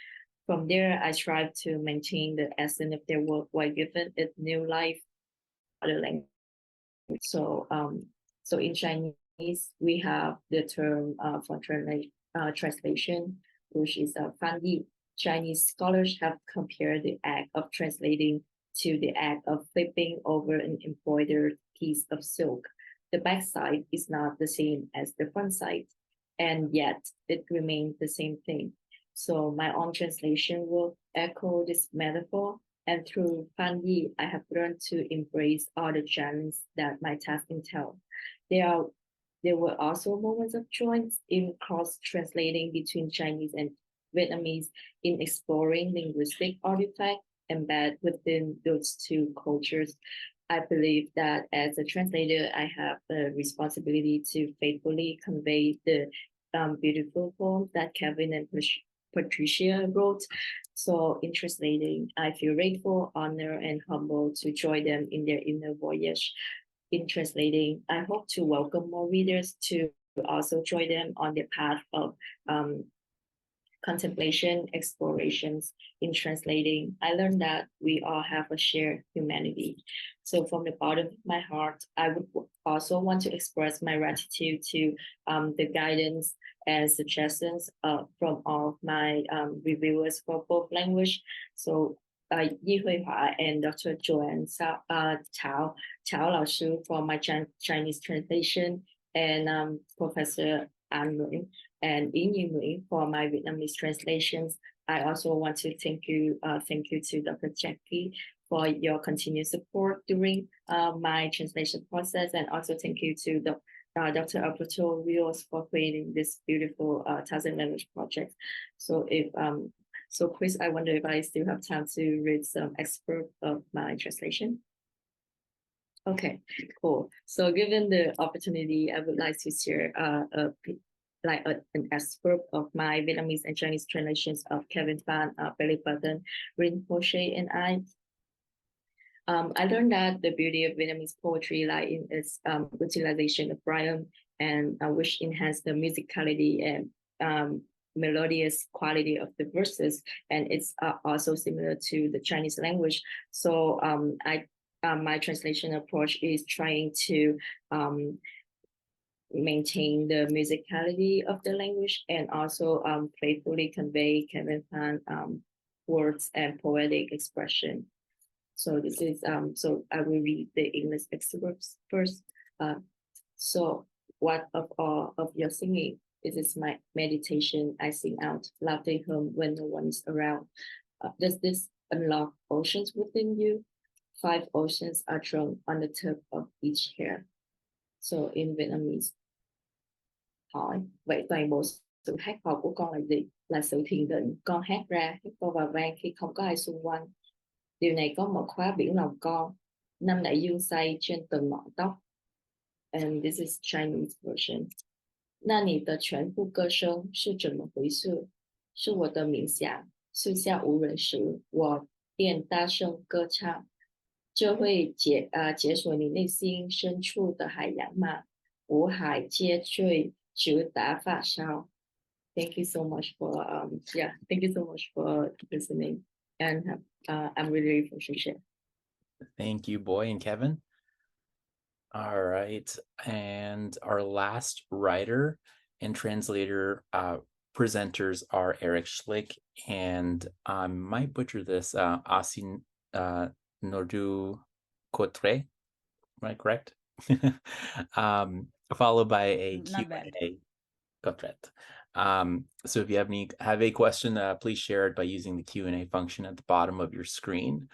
From there, I strive to maintain the essence of their work while giving it new life, other language. So in Chinese, we have the term for translation, which is Phan. Chinese scholars have compared the act of translating to the act of flipping over an embroidered piece of silk. The back side is not the same as the front side, and yet it remains the same thing. So my own translation will echo this metaphor, and through Phan, I have learned to embrace all the gems that my task entails. There were also moments of joy in cross-translating between Chinese and Vietnamese in exploring linguistic artifacts embedded within those two cultures. I believe that as a translator, I have the responsibility to faithfully convey the beautiful poem that Kevin and Patricia wrote. So in translating, I feel grateful, honored, and humbled to join them in their inner voyage. In translating, I hope to welcome more readers to also join them on their path of contemplation, explorations. In translating, I learned that we all have a shared humanity. So from the bottom of my heart, I would also want to express my gratitude to the guidance and suggestions from all of my reviewers for both language. So Yi Huihua and Dr. Joanne Chao Lao Shu for my Chinese translation, and Professor An Nguyen and Yin Nguyen for my Vietnamese translations. I also want to thank you to Dr. Jackie for your continued support during my translation process, and also thank you to Dr. Alberto Ríos for creating this beautiful 1,000 language project. So Chris, I wonder if I still have time to read some excerpt of my translation. Okay, cool. So given the opportunity, I would like to share an excerpt of my Vietnamese and Chinese translations of Kevin Phan, Billy Button, Rinpoche, and I. I learned that the beauty of Vietnamese poetry lies in its utilization of rhyme, and which enhance the musicality and melodious quality of the verses, and it's also similar to the Chinese language. So my translation approach is trying to maintain the musicality of the language, and also playfully convey Kevin Phan words and poetic expression. So this is so I will read the English excerpts first. So what of all of your singing? This is my meditation. I sing out loudly home when no one is around. Does this unlock oceans within you? 5 oceans are drawn on the tip of each hair. So in Vietnamese. Hỏi, vậy toàn bộ sự hát hò của con là gì? Là sự thiền định. Con hát ra, hít to và vang khi không có ai xung quanh. Điều này có mở khóa biển lòng con. 5 đại dương say trên từng ngọn tóc. And this is Chinese version. 那你的全部歌声是怎么回事？是我的冥想，四下无人时，我便大声歌唱，这会解锁你内心深处的海洋吗？五海皆醉，直达发烧。Thank you so much for thank you so much for listening, and I'm really appreciative. Thank you, Boi and Kevin. All right, and our last writer and translator presenters are Eric Schlich and I might butcher this, Asri Nurul Qodri. Am I correct? Followed by a Q&A. So if you have a question, please share it by using the Q&A function at the bottom of your screen.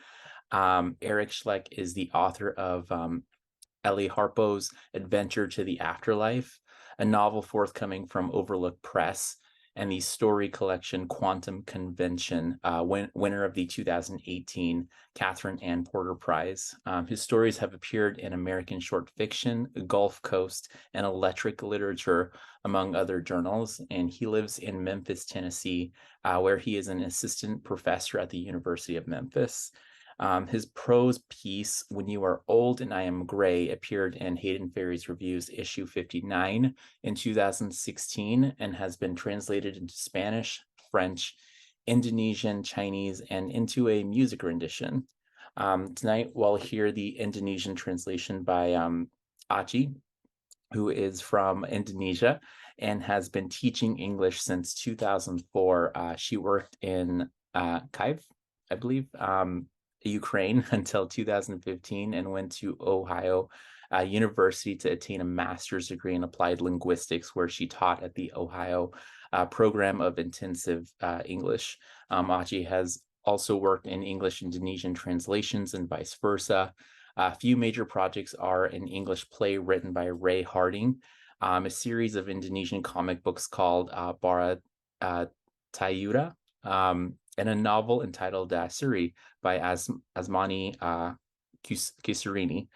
Eric Schlich is the author of Ellie Harpo's Adventure to the Afterlife, a novel forthcoming from Overlook Press, and the story collection Quantum Convention, winner of the 2018 Catherine Ann Porter Prize. His stories have appeared in American Short Fiction, Gulf Coast, and Electric Literature, among other journals, and he lives in Memphis, Tennessee, where he is an assistant professor at the University of Memphis. His prose piece, When You Are Old and I Am Gray, appeared in Hayden Ferry's Reviews issue 59 in 2016 and has been translated into Spanish, French, Indonesian, Chinese, and into a music rendition. Tonight, we'll hear the Indonesian translation by Aci. who is from Indonesia and has been teaching English since 2004. She worked in Kyiv, I believe, Ukraine until 2015, and went to Ohio University to attain a master's degree in applied linguistics, where she taught at the Ohio program of intensive English. Aci has also worked in English Indonesian translations and vice versa. A few major projects are an English play written by Ray Harding, a series of Indonesian comic books called Bara Tayura, and a novel entitled Suri by Asmani Kisarini.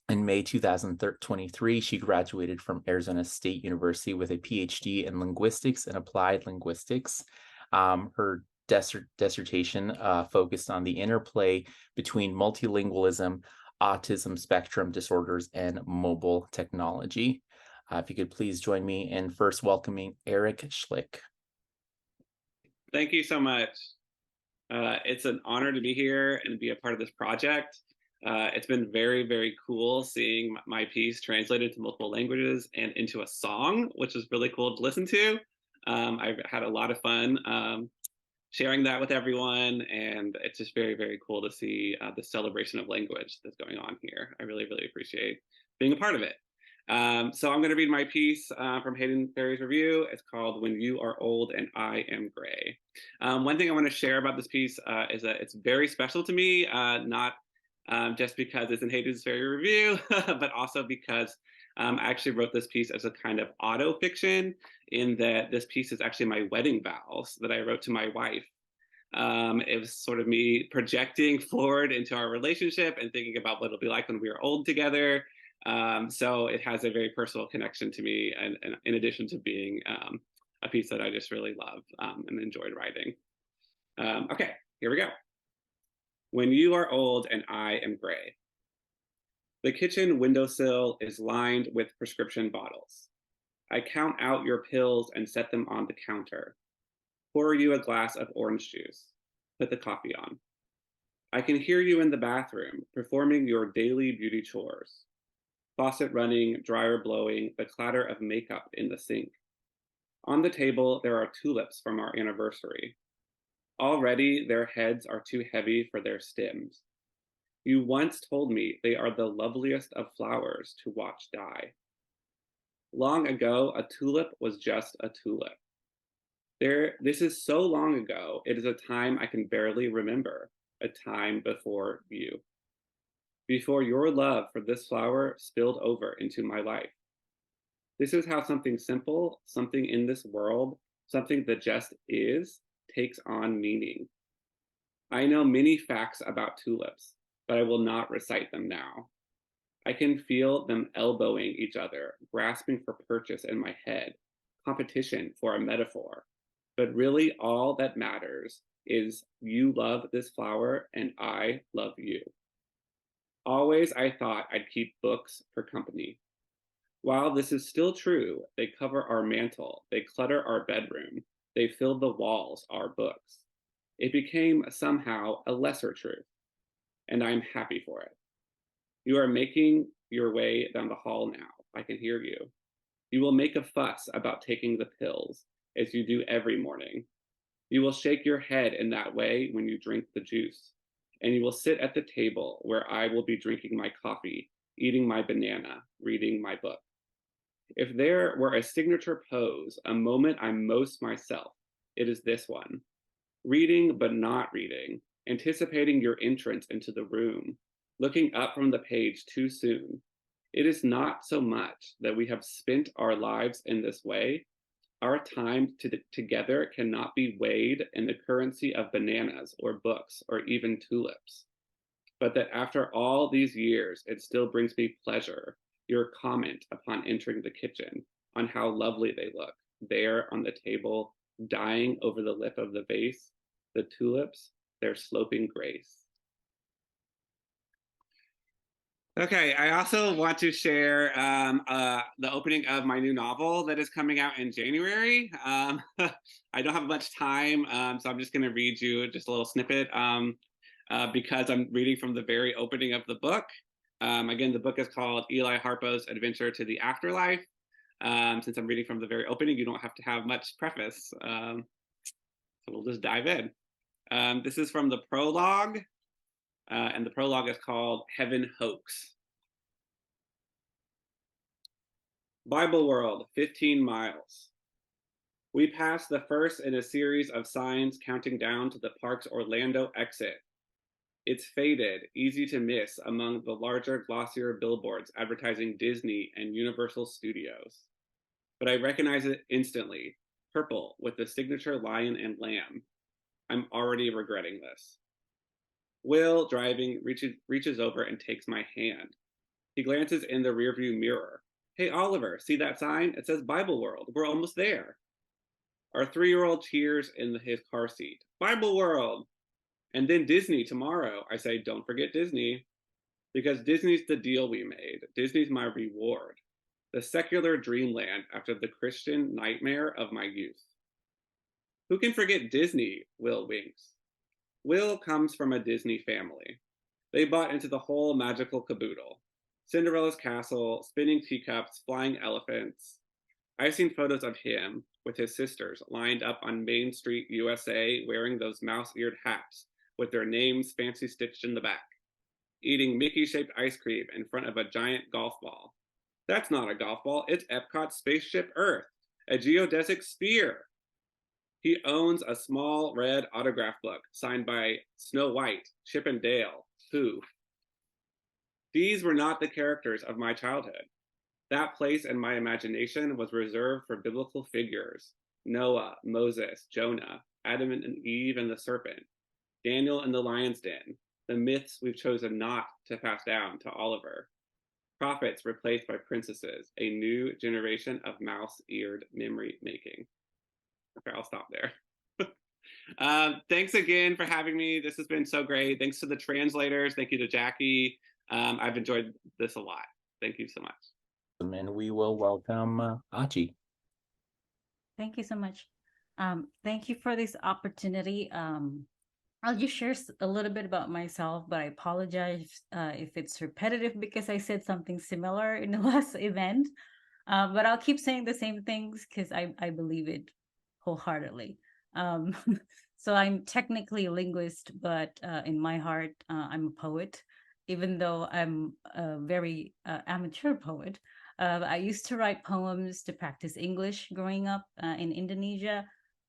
In May 2023, she graduated from Arizona State University with a PhD in linguistics and applied linguistics. Her dissertation focused on the interplay between multilingualism, autism spectrum disorders, and mobile technology. If you could please join me in first welcoming Eric Schlich. Thank you so much. It's an honor to be here and be a part of this project. It's been very, very cool seeing my piece translated to multiple languages and into a song, which is really cool to listen to. I've had a lot of fun sharing that with everyone, and it's just very, very cool to see the celebration of language that's going on here. I really, really appreciate being a part of it. So I'm going to read my piece from Hayden Ferry's review. It's called When You Are Old and I Am Gray. One thing I want to share about this piece is that it's very special to me, not just because it's in Hayden's Ferry review, but also because I actually wrote this piece as a kind of auto fiction, in that this piece is actually my wedding vows that I wrote to my wife. It was sort of me projecting forward into our relationship and thinking about what it'll be like when we are old together. So it has a very personal connection to me, and in addition to being a piece that I just really love and enjoyed writing. Okay, here we go. When you are old and I am gray. The kitchen windowsill is lined with prescription bottles. I count out your pills and set them on the counter. Pour you a glass of orange juice. Put the coffee on. I can hear you in the bathroom performing your daily beauty chores. Faucet running, dryer blowing, the clatter of makeup in the sink. On the table, there are tulips from our anniversary. Already, their heads are too heavy for their stems. You once told me they are the loveliest of flowers to watch die. Long ago, a tulip was just a tulip. This is so long ago, it is a time I can barely remember, a time before you. Before your love for this flower spilled over into my life. This is how something simple, something in this world, something that just is, takes on meaning. I know many facts about tulips, but I will not recite them now. I can feel them elbowing each other, grasping for purchase in my head, competition for a metaphor. But really all that matters is you love this flower and I love you. Always I thought I'd keep books for company. While this is still true, they cover our mantle, they clutter our bedroom, they fill the walls, our books. It became somehow a lesser truth, and I'm happy for it. You are making your way down the hall now. I can hear you. You will make a fuss about taking the pills, as you do every morning. You will shake your head in that way when you drink the juice, and you will sit at the table where I will be drinking my coffee, eating my banana, reading my book. If there were a signature pose, a moment I'm most myself, it is this one. Reading but not reading, anticipating your entrance into the room, looking up from the page too soon. It is not so much that we have spent our lives in this way. Our time together cannot be weighed in the currency of bananas or books or even tulips. But that after all these years, it still brings me pleasure, your comment upon entering the kitchen, on how lovely they look, there on the table, dying over the lip of the vase, the tulips, their sloping grace. Okay, I also want to share the opening of my new novel that is coming out in January. I don't have much time, so I'm just going to read you just a little snippet because I'm reading from the very opening of the book. Again, the book is called Eli Harpo's Adventure to the Afterlife. Since I'm reading from the very opening, you don't have to have much preface. So we'll just dive in. This is from the prologue, and the prologue is called Heaven Hoax. Bible World, 15 miles. We passed the first in a series of signs counting down to the park's Orlando exit. It's faded, easy to miss among the larger, glossier billboards advertising Disney and Universal Studios. But I recognize it instantly, purple with the signature lion and lamb. I'm already regretting this. Will, driving, reaches over and takes my hand. He glances in the rearview mirror. Hey, Oliver, see that sign? It says Bible World. We're almost there. Our 3-year-old cheers in his car seat. Bible World! And then Disney tomorrow. I say, don't forget Disney. Because Disney's the deal we made. Disney's my reward. The secular dreamland after the Christian nightmare of my youth. Who can forget Disney? Will winks. Will comes from a Disney family. They bought into the whole magical caboodle. Cinderella's castle, spinning teacups, flying elephants. I've seen photos of him with his sisters lined up on Main Street, USA, wearing those mouse-eared hats with their names fancy stitched in the back, eating Mickey-shaped ice cream in front of a giant golf ball. That's not a golf ball, it's Epcot's spaceship Earth, a geodesic sphere. He owns a small red autograph book signed by Snow White, Chip and Dale, Pooh. These were not the characters of my childhood. That place in my imagination was reserved for biblical figures: Noah, Moses, Jonah, Adam and Eve and the serpent, Daniel and the lion's den, the myths we've chosen not to pass down to Oliver. Prophets replaced by princesses, a new generation of mouse-eared memory making. Okay, I'll stop there. Thanks again for having me. This has been so great. Thanks to the translators. Thank you to Jackie. I've enjoyed this a lot. Thank you so much. And we will welcome Achi. Thank you so much. Thank you for this opportunity. I'll just share a little bit about myself, but I apologize if it's repetitive because I said something similar in the last event. But I'll keep saying the same things because I believe it wholeheartedly. So I'm technically a linguist, but in my heart, I'm a poet, even though I'm a very amateur poet. I used to write poems to practice English growing up in Indonesia,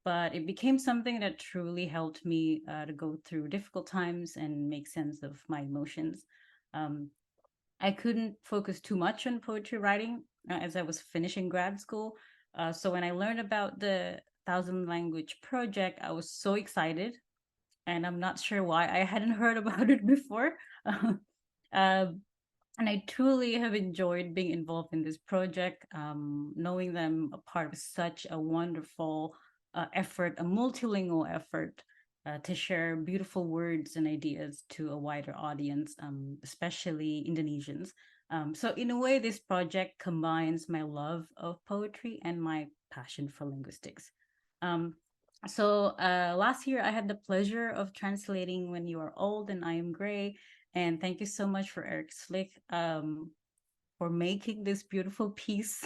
but it became something that truly helped me to go through difficult times and make sense of my emotions. I couldn't focus too much on poetry writing as I was finishing grad school. So when I learned about the 1,000 Language Project, I was so excited, and I'm not sure why I hadn't heard about it before. And I truly have enjoyed being involved in this project, knowing them a part of such a wonderful effort, a multilingual effort to share beautiful words and ideas to a wider audience, especially Indonesians. So in a way, this project combines my love of poetry and my passion for linguistics. So last year, I had the pleasure of translating When You Are Old and I Am Gray. And thank you so much for Eric Schlich for making this beautiful piece.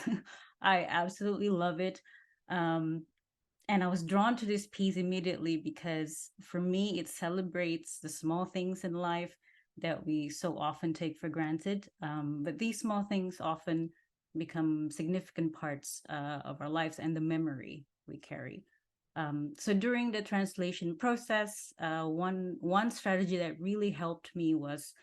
I absolutely love it. And I was drawn to this piece immediately because for me, it celebrates the small things in life that we so often take for granted. But these small things often become significant parts of our lives and the memory we carry. So during the translation process, one strategy that really helped me was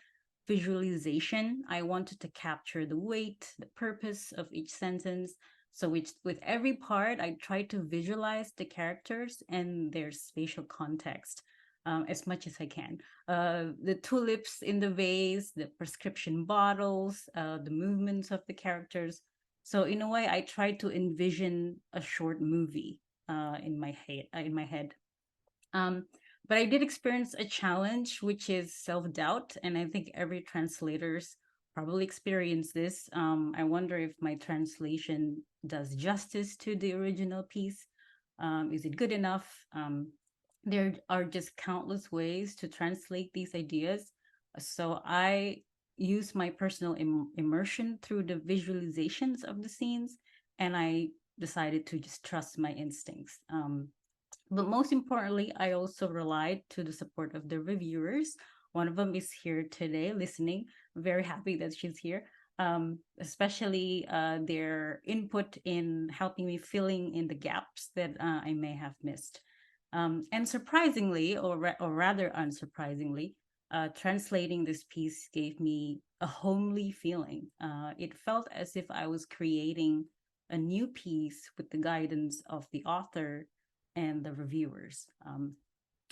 visualization. I wanted to capture the weight, the purpose of each sentence. So with every part, I tried to visualize the characters and their spatial context as much as I can. The tulips in the vase, the prescription bottles, the movements of the characters. So in a way, I tried to envision a short movie in my head. But I did experience a challenge, which is self-doubt. And I think every translators probably experience this. I wonder if my translation does justice to the original piece. Is it good enough? There are just countless ways to translate these ideas. So I use my personal immersion through the visualizations of the scenes, and I decided to just trust my instincts. But most importantly, I also relied to the support of the reviewers. One of them is here today listening. Very happy that she's here. Especially their input in helping me filling in the gaps that I may have missed. And surprisingly, or rather unsurprisingly, translating this piece gave me a homely feeling. It felt as if I was creating a new piece with the guidance of the author and the reviewers.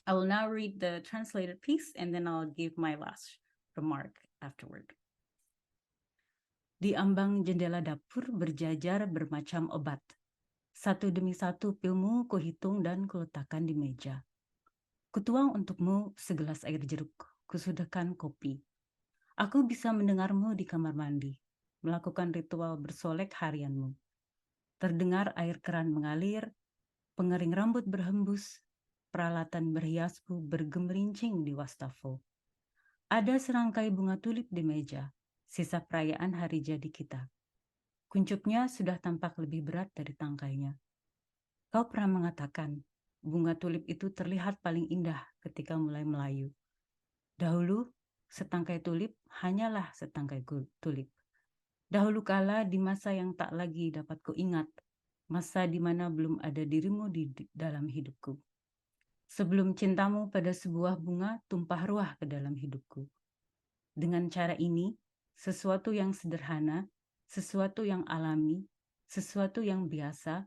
I will now read the translated piece, and then I'll give my last remark afterward. Di ambang jendela dapur berjajar bermacam obat. Satu demi satu pilmu kuhitung dan kuletakkan di meja. Kutuang untukmu segelas air jeruk, kusudahkan kopi. Aku bisa mendengarmu di kamar mandi, melakukan ritual bersolek harianmu. Terdengar air keran mengalir, pengering rambut berhembus, peralatan berhiasku bergemelincing di wastafel. Ada serangkai bunga tulip di meja, sisa perayaan hari jadi kita. Kuncupnya sudah tampak lebih berat dari tangkainya. Kau pernah mengatakan, bunga tulip itu terlihat paling indah ketika mulai melayu. Dahulu, setangkai tulip hanyalah setangkai tulip. Dahulu kala di masa yang tak lagi dapat kuingat, masa di mana belum ada dirimu di dalam hidupku. Sebelum cintamu pada sebuah bunga tumpah ruah ke dalam hidupku. Dengan cara ini, sesuatu yang sederhana, sesuatu yang alami, sesuatu yang biasa,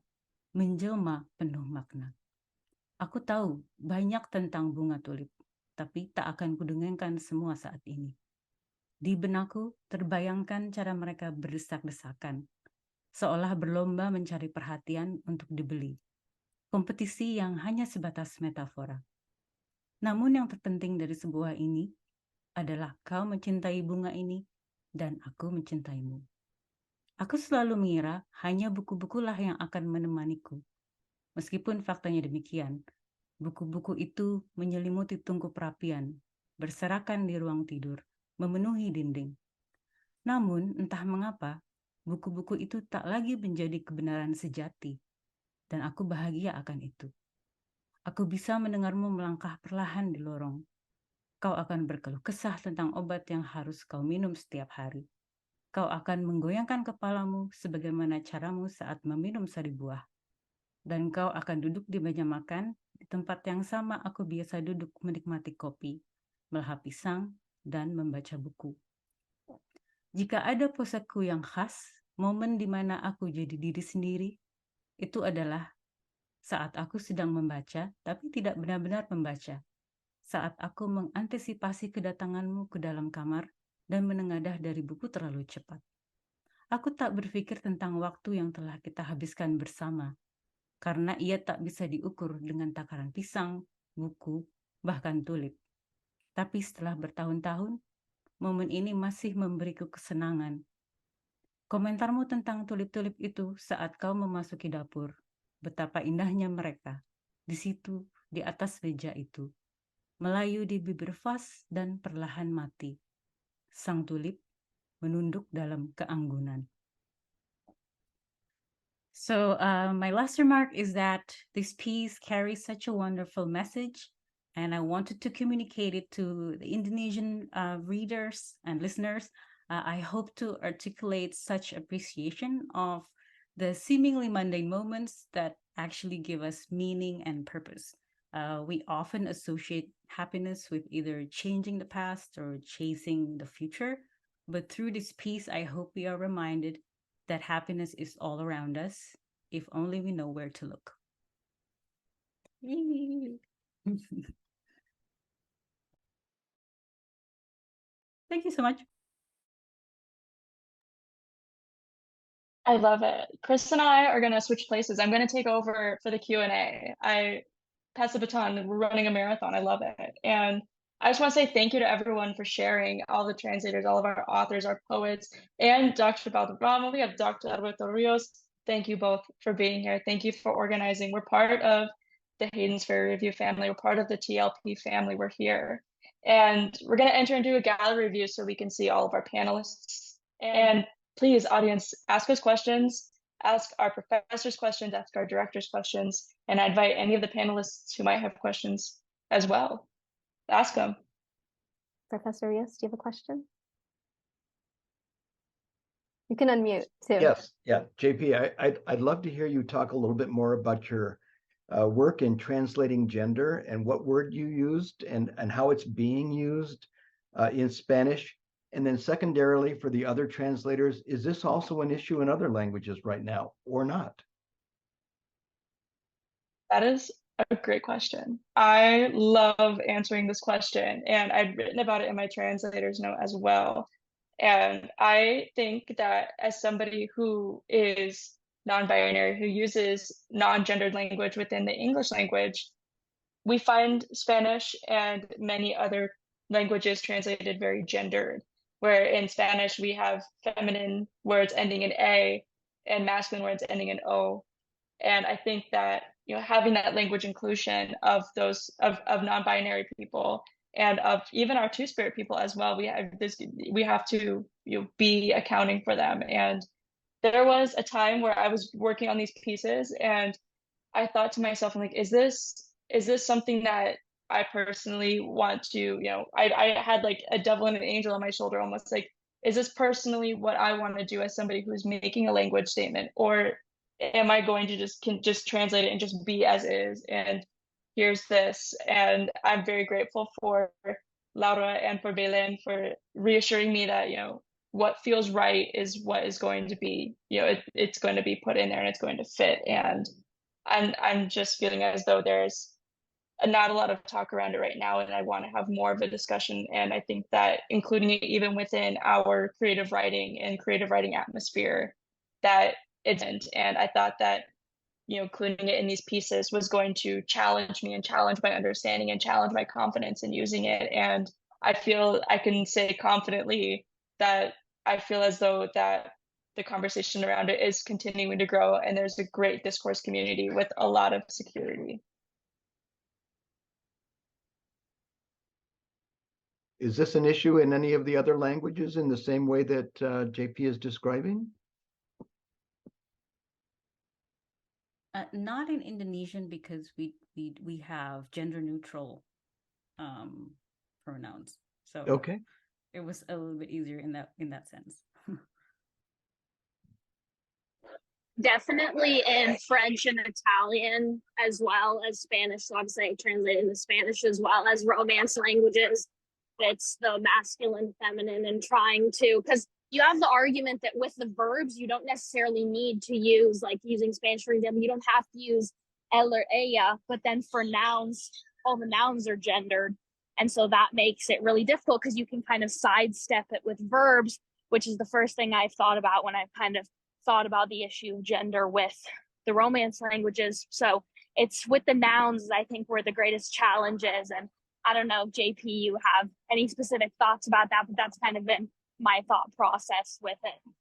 menjelma penuh makna. Aku tahu banyak tentang bunga tulip, tapi tak akan kudengengkan semua saat ini. Di benakku terbayangkan cara mereka berdesak-desakan, seolah berlomba mencari perhatian untuk dibeli. Kompetisi yang hanya sebatas metafora. Namun yang terpenting dari sebuah ini adalah kau mencintai bunga ini dan aku mencintaimu. Aku selalu mengira hanya buku-bukulah yang akan menemaniku. Meskipun faktanya demikian, buku-buku itu menyelimuti tungku perapian, berserakan di ruang tidur, memenuhi dinding. Namun entah mengapa, buku-buku itu tak lagi menjadi kebenaran sejati. Dan aku bahagia akan itu. Aku bisa mendengarmu melangkah perlahan di lorong. Kau akan berkeluh kesah tentang obat yang harus kau minum setiap hari. Kau akan menggoyangkan kepalamu sebagaimana caramu saat meminum sari buah. Dan kau akan duduk di meja makan di tempat yang sama aku biasa duduk menikmati kopi, melahap pisang, dan membaca buku. Jika ada poseku yang khas, momen di mana aku jadi diri sendiri, itu adalah saat aku sedang membaca, tapi tidak benar-benar membaca. Saat aku mengantisipasi kedatanganmu ke dalam kamar dan menengadah dari buku terlalu cepat. Aku tak berpikir tentang waktu yang telah kita habiskan bersama, karena ia tak bisa diukur dengan takaran pisang, buku, bahkan tulip. Tapi setelah bertahun-tahun, momen ini masih memberiku kesenangan. Komentarmu tentang tulip-tulip itu saat kau memasuki dapur. Betapa indahnya mereka. Di situ, di atas meja itu. Melayu di bibir vas dan perlahan mati. Sang tulip menunduk dalam keanggunan. So my last remark is that this piece carries such a wonderful message, and I wanted to communicate it to the Indonesian readers and listeners. I hope to articulate such appreciation of the seemingly mundane moments that actually give us meaning and purpose. We often associate happiness with either changing the past or chasing the future. But through this piece, I hope we are reminded that happiness is all around us, if only we know where to look. Thank you so much. I love it. Chris and I are going to switch places. I'm going to take over for the Q&A. I pass the baton. We're running a marathon. I love it. And I just want to say thank you to everyone for sharing, all the translators, all of our authors, our poets, and Dr. Balderrama. We have Dr. Alberto Ríos. Thank you both for being here. Thank you for organizing. We're part of the Hayden's Ferry Review family. We're part of the TLP family. We're here. And we're going to enter into a gallery view so we can see all of our panelists. And please, audience, ask us questions, ask our professors questions, ask our directors questions, and I invite any of the panelists who might have questions as well. Ask them. Professor Ríos, do you have a question? You can unmute too. Yes, yeah, JP, I'd love to hear you talk a little bit more about your work in translating gender and what word you used and how it's being used in Spanish. And then secondarily, for the other translators, is this also an issue in other languages right now or not? That is a great question. I love answering this question, and I've written about it in my translator's note as well. And I think that as somebody who is non-binary, who uses non-gendered language within the English language, we find Spanish and many other languages translated very gendered, where in Spanish we have feminine words ending in A and masculine words ending in O. And I think that, you know, having that language inclusion of those of non-binary people and of even our two-spirit people as well, we have to, you know, be accounting for them. And there was a time where I was working on these pieces and I thought to myself, I'm like, is this something that I personally want to, you know, I had like a devil and an angel on my shoulder, almost like, is this personally what I want to do as somebody who's making a language statement, or am I going to just translate it and just be as is? And here's this. And I'm very grateful for Laura and for Belen for reassuring me that, you know, what feels right is what is going to be, you know, it's going to be put in there and it's going to fit. And I'm just feeling as though there's not a lot of talk around it right now, and I want to have more of a discussion. And I think that including it even within our creative writing and creative writing atmosphere, that it's, and I thought that, you know, including it in these pieces was going to challenge me and challenge my understanding and challenge my confidence in using it. And I feel I can say confidently that I feel as though that the conversation around it is continuing to grow, and there's a great discourse community with a lot of security. Is this an issue in any of the other languages in the same way that JP is describing? Not in Indonesian, because we have gender neutral pronouns. So okay, it was a little bit easier in that sense. Definitely in French and Italian, as well as Spanish. So obviously I translated into Spanish, as well as Romance languages. It's the masculine, feminine, and trying to, because you have the argument that with the verbs, you don't necessarily need to use, like using Spanish, for example, you don't have to use él or ella, but then for nouns, all the nouns are gendered. And so that makes it really difficult because you can kind of sidestep it with verbs, which is the first thing I thought about when I kind of thought about the issue of gender with the Romance languages. So it's with the nouns, I think, where the greatest challenge is. And I don't know, JP, you have any specific thoughts about that, but that's kind of been my thought process with it.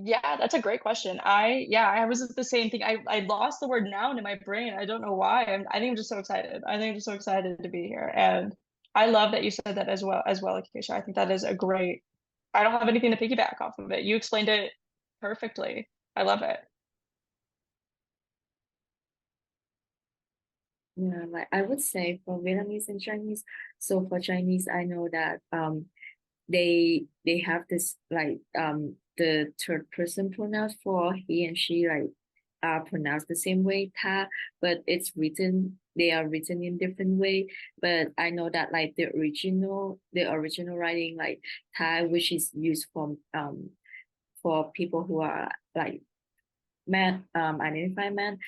Yeah, that's a great question. I was the same thing. I lost the word noun in my brain. I don't know why. I think I'm just so excited. I think I'm just so excited to be here. And I love that you said that as well, Acacia. I think that is a great, I don't have anything to piggyback off of it. You explained it perfectly. I love it. Yeah, like I would say for Vietnamese and Chinese. So for Chinese, I know that they have this like the third person pronouns for he and she, like are pronounced the same way, ta, but they are written in different way. But I know that like the original writing, like Thai, which is used for people who are like man, identify man,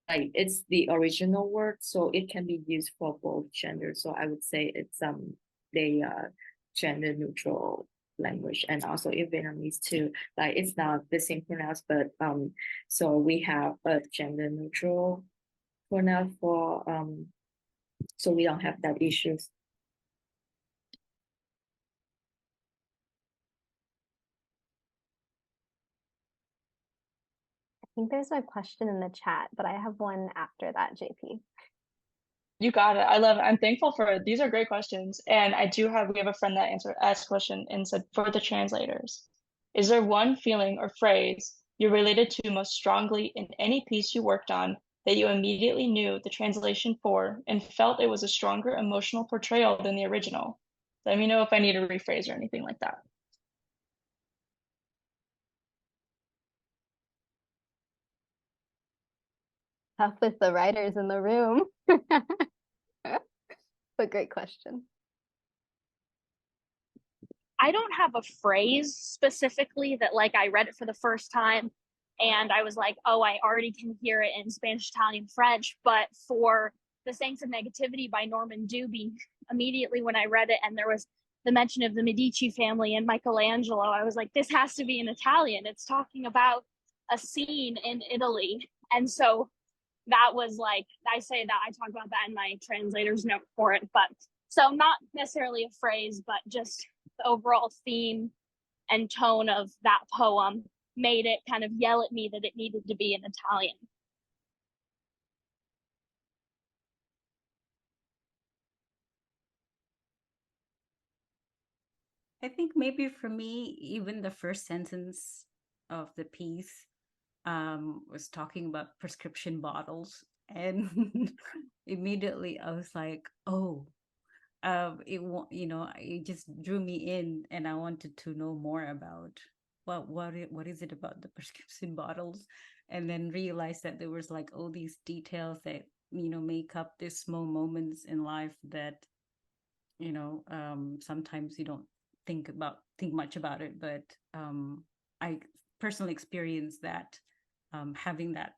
like it's the original word, so it can be used for both genders. So I would say it's they are gender neutral language. And also in Vietnamese too, like it's not the same pronouns, but so we have a gender neutral pronoun for so we don't have that issues. I think there's a question in the chat, but I have one after that, JP. You got it. I love it. I'm thankful for it. These are great questions. And we have a friend that asked a question and said, for the translators, is there one feeling or phrase you related to most strongly in any piece you worked on that you immediately knew the translation for and felt it was a stronger emotional portrayal than the original? Let me know if I need to rephrase or anything like that. Tough with the writers in the room. But great question. I don't have a phrase specifically that like I read it for the first time and I was like, oh, I already can hear it in Spanish, Italian, French. But for The Saints of Negativity by Norman Dubie, immediately when I read it and there was the mention of the Medici family and Michelangelo, I was like, this has to be in Italian. It's talking about a scene in Italy. And so that was like, I say that, I talk about that in my translator's note for it. But so not necessarily a phrase, but just the overall theme and tone of that poem made it kind of yell at me that it needed to be in Italian. I think maybe for me, even the first sentence of the piece was talking about prescription bottles, and immediately I was like, oh, it just drew me in, and I wanted to know more about what is it about the prescription bottles, and then realized that there was like all these details that make up these small moments in life that sometimes you don't think much about it, but I personally experienced that, having that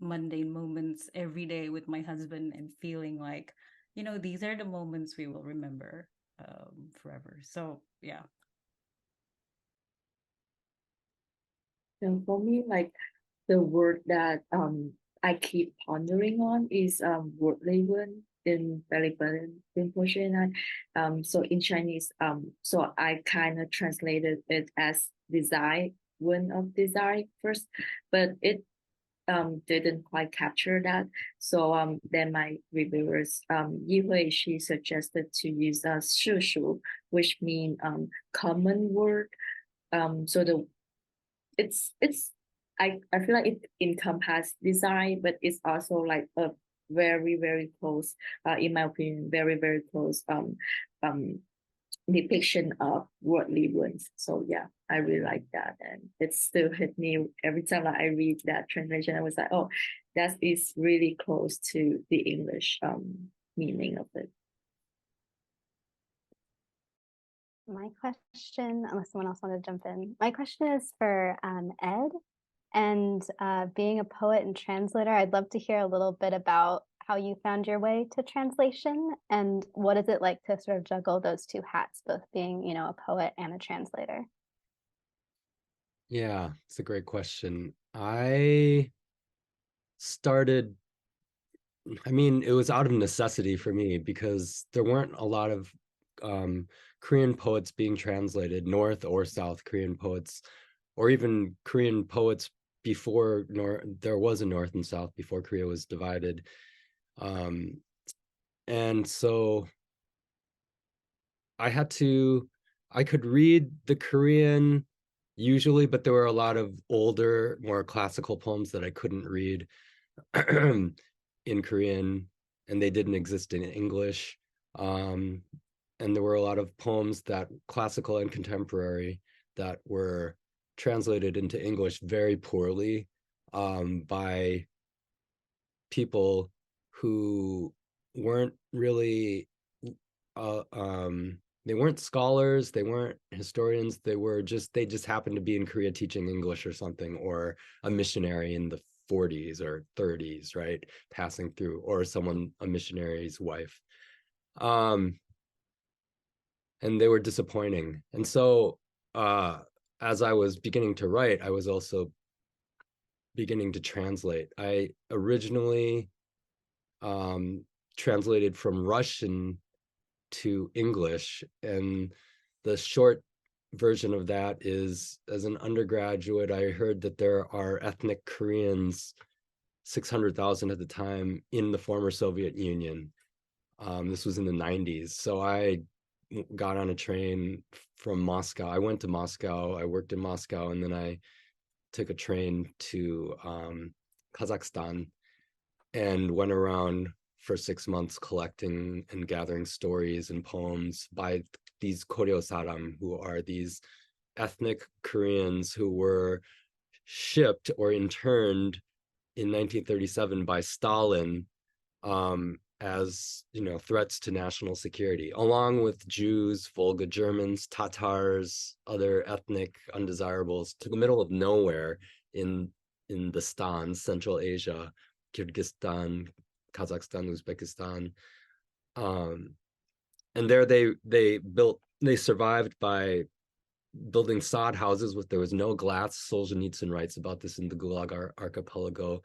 mundane moments every day with my husband and feeling like these are the moments we will remember forever. So yeah. So for me, like the word that I keep pondering on is word label in Balderrama portion. So in Chinese, so I kind of translated it as design, one of design first, but it didn't quite capture that. So then my reviewers, Yihui, she suggested to use a 世俗, which mean common word. So I feel like it encompasses design, but it's also like a very, very close, in my opinion, very, very close depiction of worldly ones. So yeah, I really like that, and it still hit me every time that I read that translation. I was like, oh, that is really close to the English meaning of it. My question, unless someone else wanted to jump in, my question is for Ed. And being a poet and translator, I'd love to hear a little bit about how you found your way to translation, and what is it like to sort of juggle those two hats, both being, a poet and a translator? Yeah, it's a great question. It was out of necessity for me because there weren't a lot of Korean poets being translated, North or South Korean poets, or even Korean poets before there was a North and South before Korea was divided. And so I could read the Korean usually, but there were a lot of older, more classical poems that I couldn't read in Korean, and they didn't exist in English. And there were a lot of poems that classical and contemporary that were translated into English very poorly by people who weren't really they weren't scholars, they weren't historians, they just happened to be in Korea teaching English or something, or a missionary in the 40s or 30s, right, passing through, or a missionary's wife. And they were disappointing. And so as I was beginning to write, I was also beginning to translate. I originally translated from Russian to English, and the short version of that is, as an undergraduate, I heard that there are ethnic Koreans, 600,000 at the time, in the former Soviet Union, This was in the 90s. So I got on a train from Moscow. I went to Moscow, I worked in Moscow, and then I took a train to Kazakhstan and went around for 6 months collecting and gathering stories and poems by these Koryo Saram, who are these ethnic Koreans who were shipped or interned in 1937 by Stalin as, you know, threats to national security, along with Jews, Volga Germans, Tatars, other ethnic undesirables, to the middle of nowhere in the stans, Central Asia, Kyrgyzstan, Kazakhstan, Uzbekistan. And there they survived by building sod houses there was no glass. Solzhenitsyn writes about this in the Gulag Archipelago.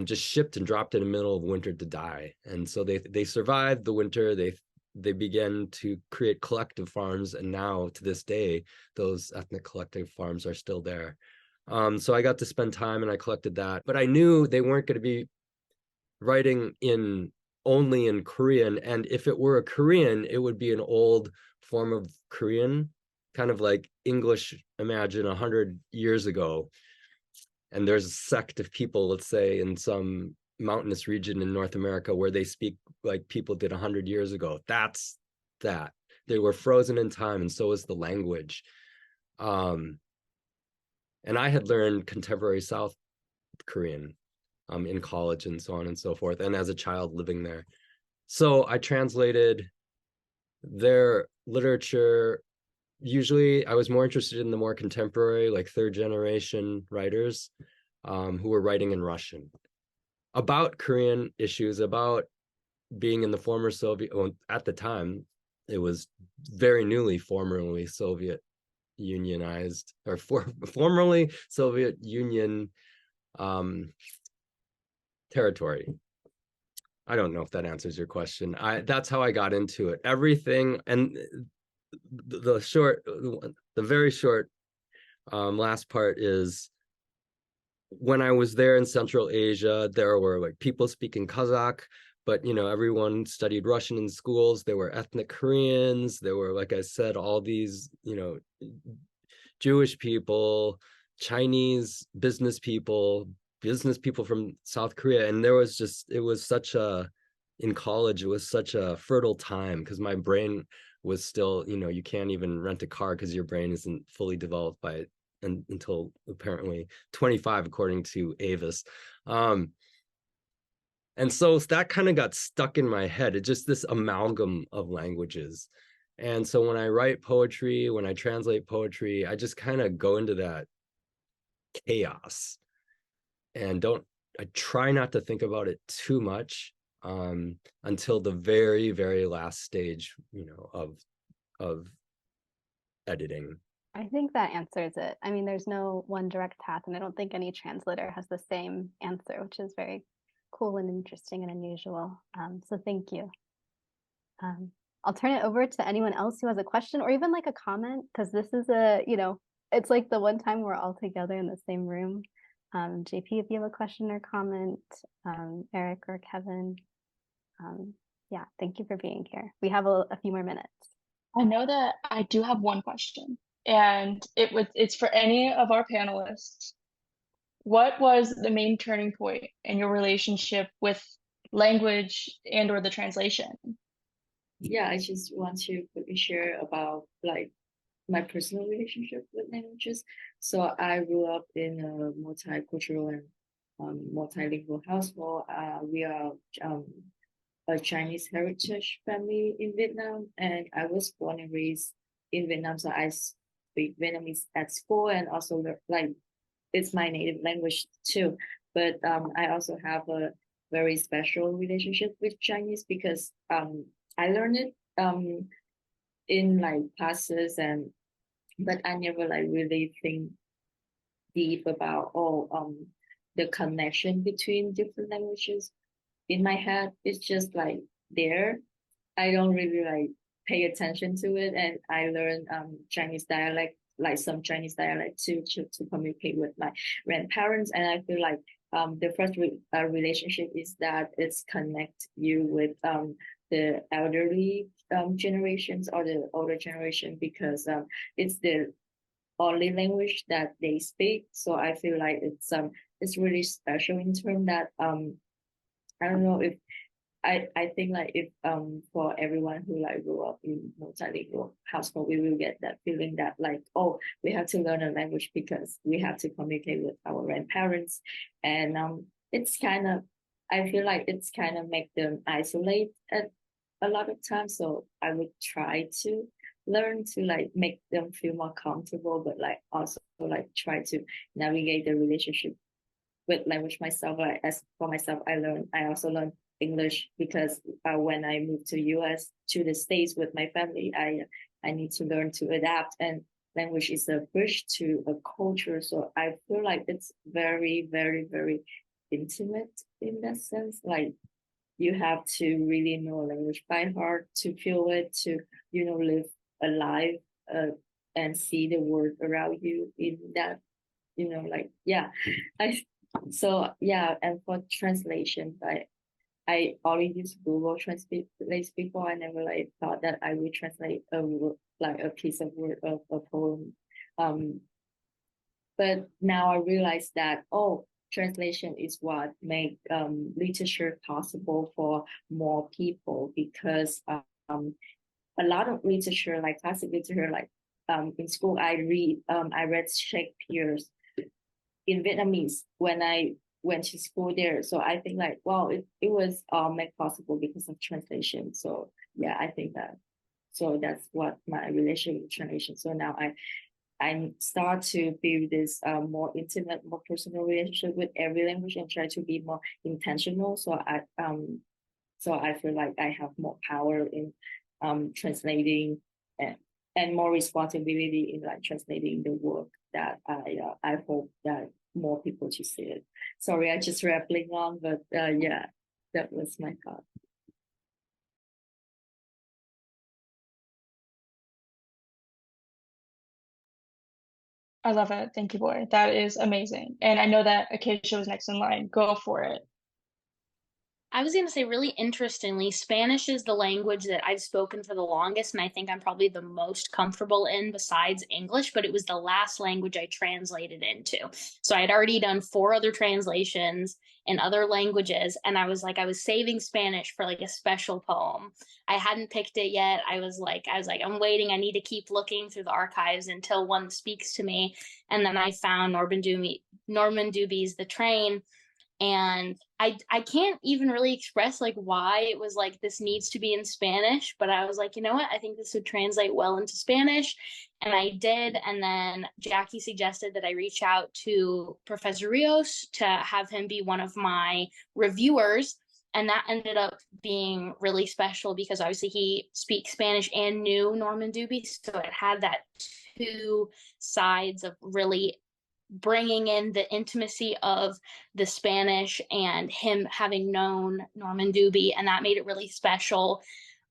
Just shipped and dropped in the middle of winter to die. And so they survived the winter. They began to create collective farms, and now to this day, those ethnic collective farms are still there. So I got to spend time and I collected that, but I knew they weren't going to be writing only in Korean. And if it were a Korean, it would be an old form of Korean, kind of like English, imagine 100 years ago. And there's a sect of people, let's say, in some mountainous region in North America where they speak like people did 100 years ago. That's that. They were frozen in time, and so is the language. And I had learned contemporary South Korean in college and so on and so forth, and as a child living there. So I translated their literature. Usually I was more interested in the more contemporary, like third generation writers who were writing in Russian about Korean issues, about being in the former Soviet, well, at the time, it was very newly formerly Soviet unionized, or formerly Soviet Union territory. I don't know if that answers your question. That's how I got into it. Everything, and the very short last part is, when I was there in Central Asia, there were like people speaking Kazakh, but you know, everyone studied Russian in schools. There were ethnic Koreans. There were, like I said, all these, you know, Jewish people, Chinese business people from South Korea. And there was just, in college, it was such a fertile time because my brain was still, you know, you can't even rent a car because your brain isn't fully developed until apparently 25, according to Avis. And so that kind of got stuck in my head. It's just this amalgam of languages. And so when I write poetry, when I translate poetry, I just kind of go into that chaos and I try not to think about it too much until the very, very last stage, you know, of editing. I think that answers it. I mean, there's no one direct path, and I don't think any translator has the same answer, which is very cool and interesting and unusual. So thank you. I'll turn it over to anyone else who has a question or even like a comment, because this is it's like the one time we're all together in the same room. JP, if you have a question or comment, Eric or Kevin. Yeah, thank you for being here. We have a few more minutes. I know that I do have one question, and it's for any of our panelists. What was the main turning point in your relationship with language and or the translation? Yeah, I just want to quickly share about like my personal relationship with languages. So I grew up in a multicultural and multilingual household. We are a Chinese heritage family in Vietnam, and I was born and raised in Vietnam. So I speak Vietnamese at school, and also like it's my native language too. But I also have a very special relationship with Chinese because I learned it in like classes, but I never like really think deep about the connection between different languages. In my head, it's just like there. I don't really like pay attention to it, and I learned Chinese dialect, like some Chinese dialect to communicate with my grandparents. And I feel like the first relationship is that it's connect you with the elderly generations or the older generation, because it's the only language that they speak. So I feel like it's really special in terms that I don't know if I think like if for everyone who like grew up in multilingual household, we will get that feeling that like, oh, we have to learn a language because we have to communicate with our grandparents. And it's kind of, I feel like it's kind of make them isolate at a lot of times. So I would try to learn to like make them feel more comfortable, but like also like try to navigate the relationship with language myself. Like as for myself, I also learned English because when I moved to US, to the States with my family, I need to learn to adapt, and language is a bridge to a culture. So I feel like it's very, very, very intimate in that sense. Like you have to really know language by heart to feel it, to, you know, live alive and see the world around you in that, you know, like, yeah. So yeah, and for translation, I already used Google Translate before. I never like thought that I would translate a piece of word of a poem. But now I realize that, oh, translation is what make literature possible for more people, because a lot of literature, like classic literature, like in school I read Shakespeare's in Vietnamese when I went to school there. So I think like, well, it was made possible because of translation. So yeah, I think that. So that's what my relationship with translation. So now I start to build this more intimate, more personal relationship with every language and try to be more intentional. So I feel like I have more power in translating and more responsibility in like translating the work that I hope that more people to see it. Sorry, I just rambling on, but yeah, that was my thought. I love it. Thank you, Boi. That is amazing. And I know that Acacia was next in line. Go for it. I was going to say, really interestingly, Spanish is the language that I've spoken for the longest, and I think I'm probably the most comfortable in besides English, but it was the last language I translated into. So I had already done 4 other translations in other languages, and I was saving Spanish for like a special poem. I hadn't picked it yet. I was like, I'm waiting. I need to keep looking through the archives until one speaks to me. And then I found Norman Dubie's The Train. And I can't even really express like why it was like this needs to be in Spanish, but I was like, you know what, I think this would translate well into Spanish, and I did. And then Jackie suggested that I reach out to Professor Ríos to have him be one of my reviewers, and that ended up being really special because obviously he speaks Spanish and knew Norman Dubie, so it had that 2 sides of really bringing in the intimacy of the Spanish and him having known Norman Dubie, and that made it really special.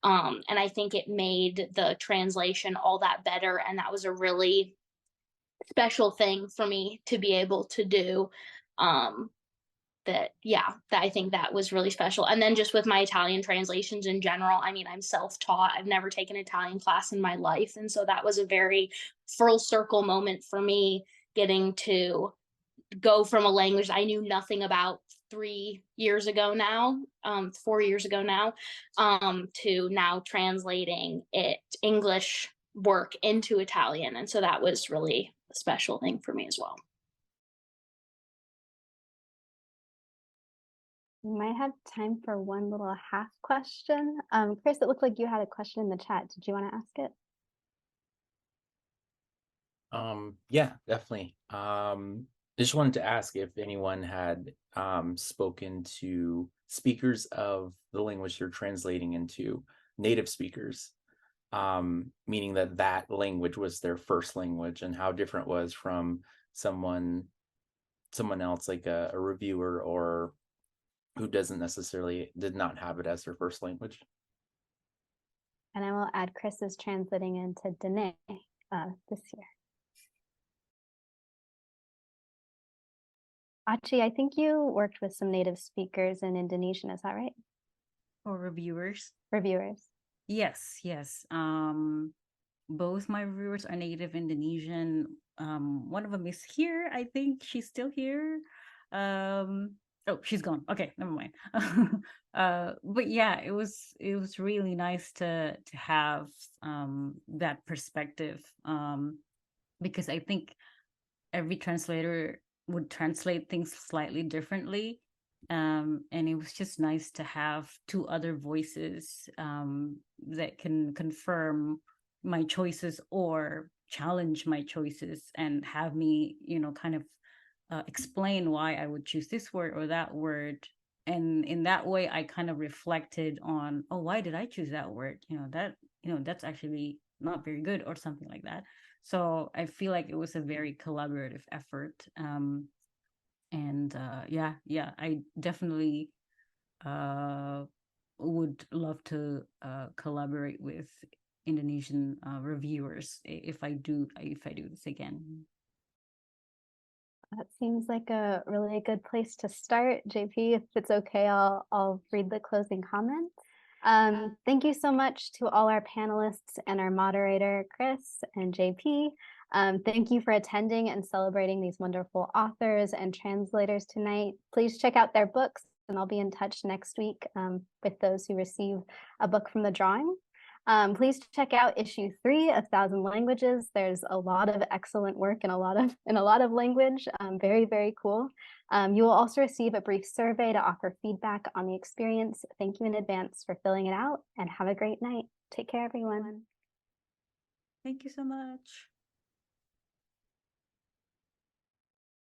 And I think it made the translation all that better, and that was a really special thing for me to be able to do. That I think that was really special. And then just with my Italian translations in general, I mean, I'm self-taught. I've never taken an Italian class in my life, and so that was a very full circle moment for me, getting to go from a language I knew nothing about 4 years ago now, to now translating it English work into Italian. And so that was really a special thing for me as well. We might have time for one little half question. Chris, it looked like you had a question in the chat. Did you want to ask it? Yeah, definitely. I just wanted to ask if anyone had spoken to speakers of the language they're translating into, native speakers, meaning that language was their first language, and how different it was from someone else, like a reviewer, or who did not have it as their first language. And I will add, Chris is translating into Dene this year. Achi, I think you worked with some native speakers in Indonesian, is that right? or reviewers? Reviewers. Yes, yes. Both my reviewers are native Indonesian. One of them is here. I think she's still here. Oh, she's gone. Okay, never mind. But yeah, it was really nice to have that perspective, because I think every translator would translate things slightly differently. And it was just nice to have two other voices that can confirm my choices or challenge my choices and have me, kind of explain why I would choose this word or that word. And in that way, I kind of reflected on, oh, why did I choose that word? That's actually not very good or something like that. So I feel like it was a very collaborative effort. Yeah, I definitely would love to collaborate with Indonesian reviewers if I do this again. That seems like a really good place to start. JP, if it's okay, I'll read the closing comments. Thank you so much to all our panelists and our moderator, Chris and JP. Thank you for attending and celebrating these wonderful authors and translators tonight. Please check out their books, and I'll be in touch next week with those who receive a book from the drawing. Please check out issue 3 of 1,000 Languages. There's a lot of excellent work in a lot of language. Very, very cool. You will also receive a brief survey to offer feedback on the experience. Thank you in advance for filling it out, and have a great night. Take care, everyone. Thank you so much.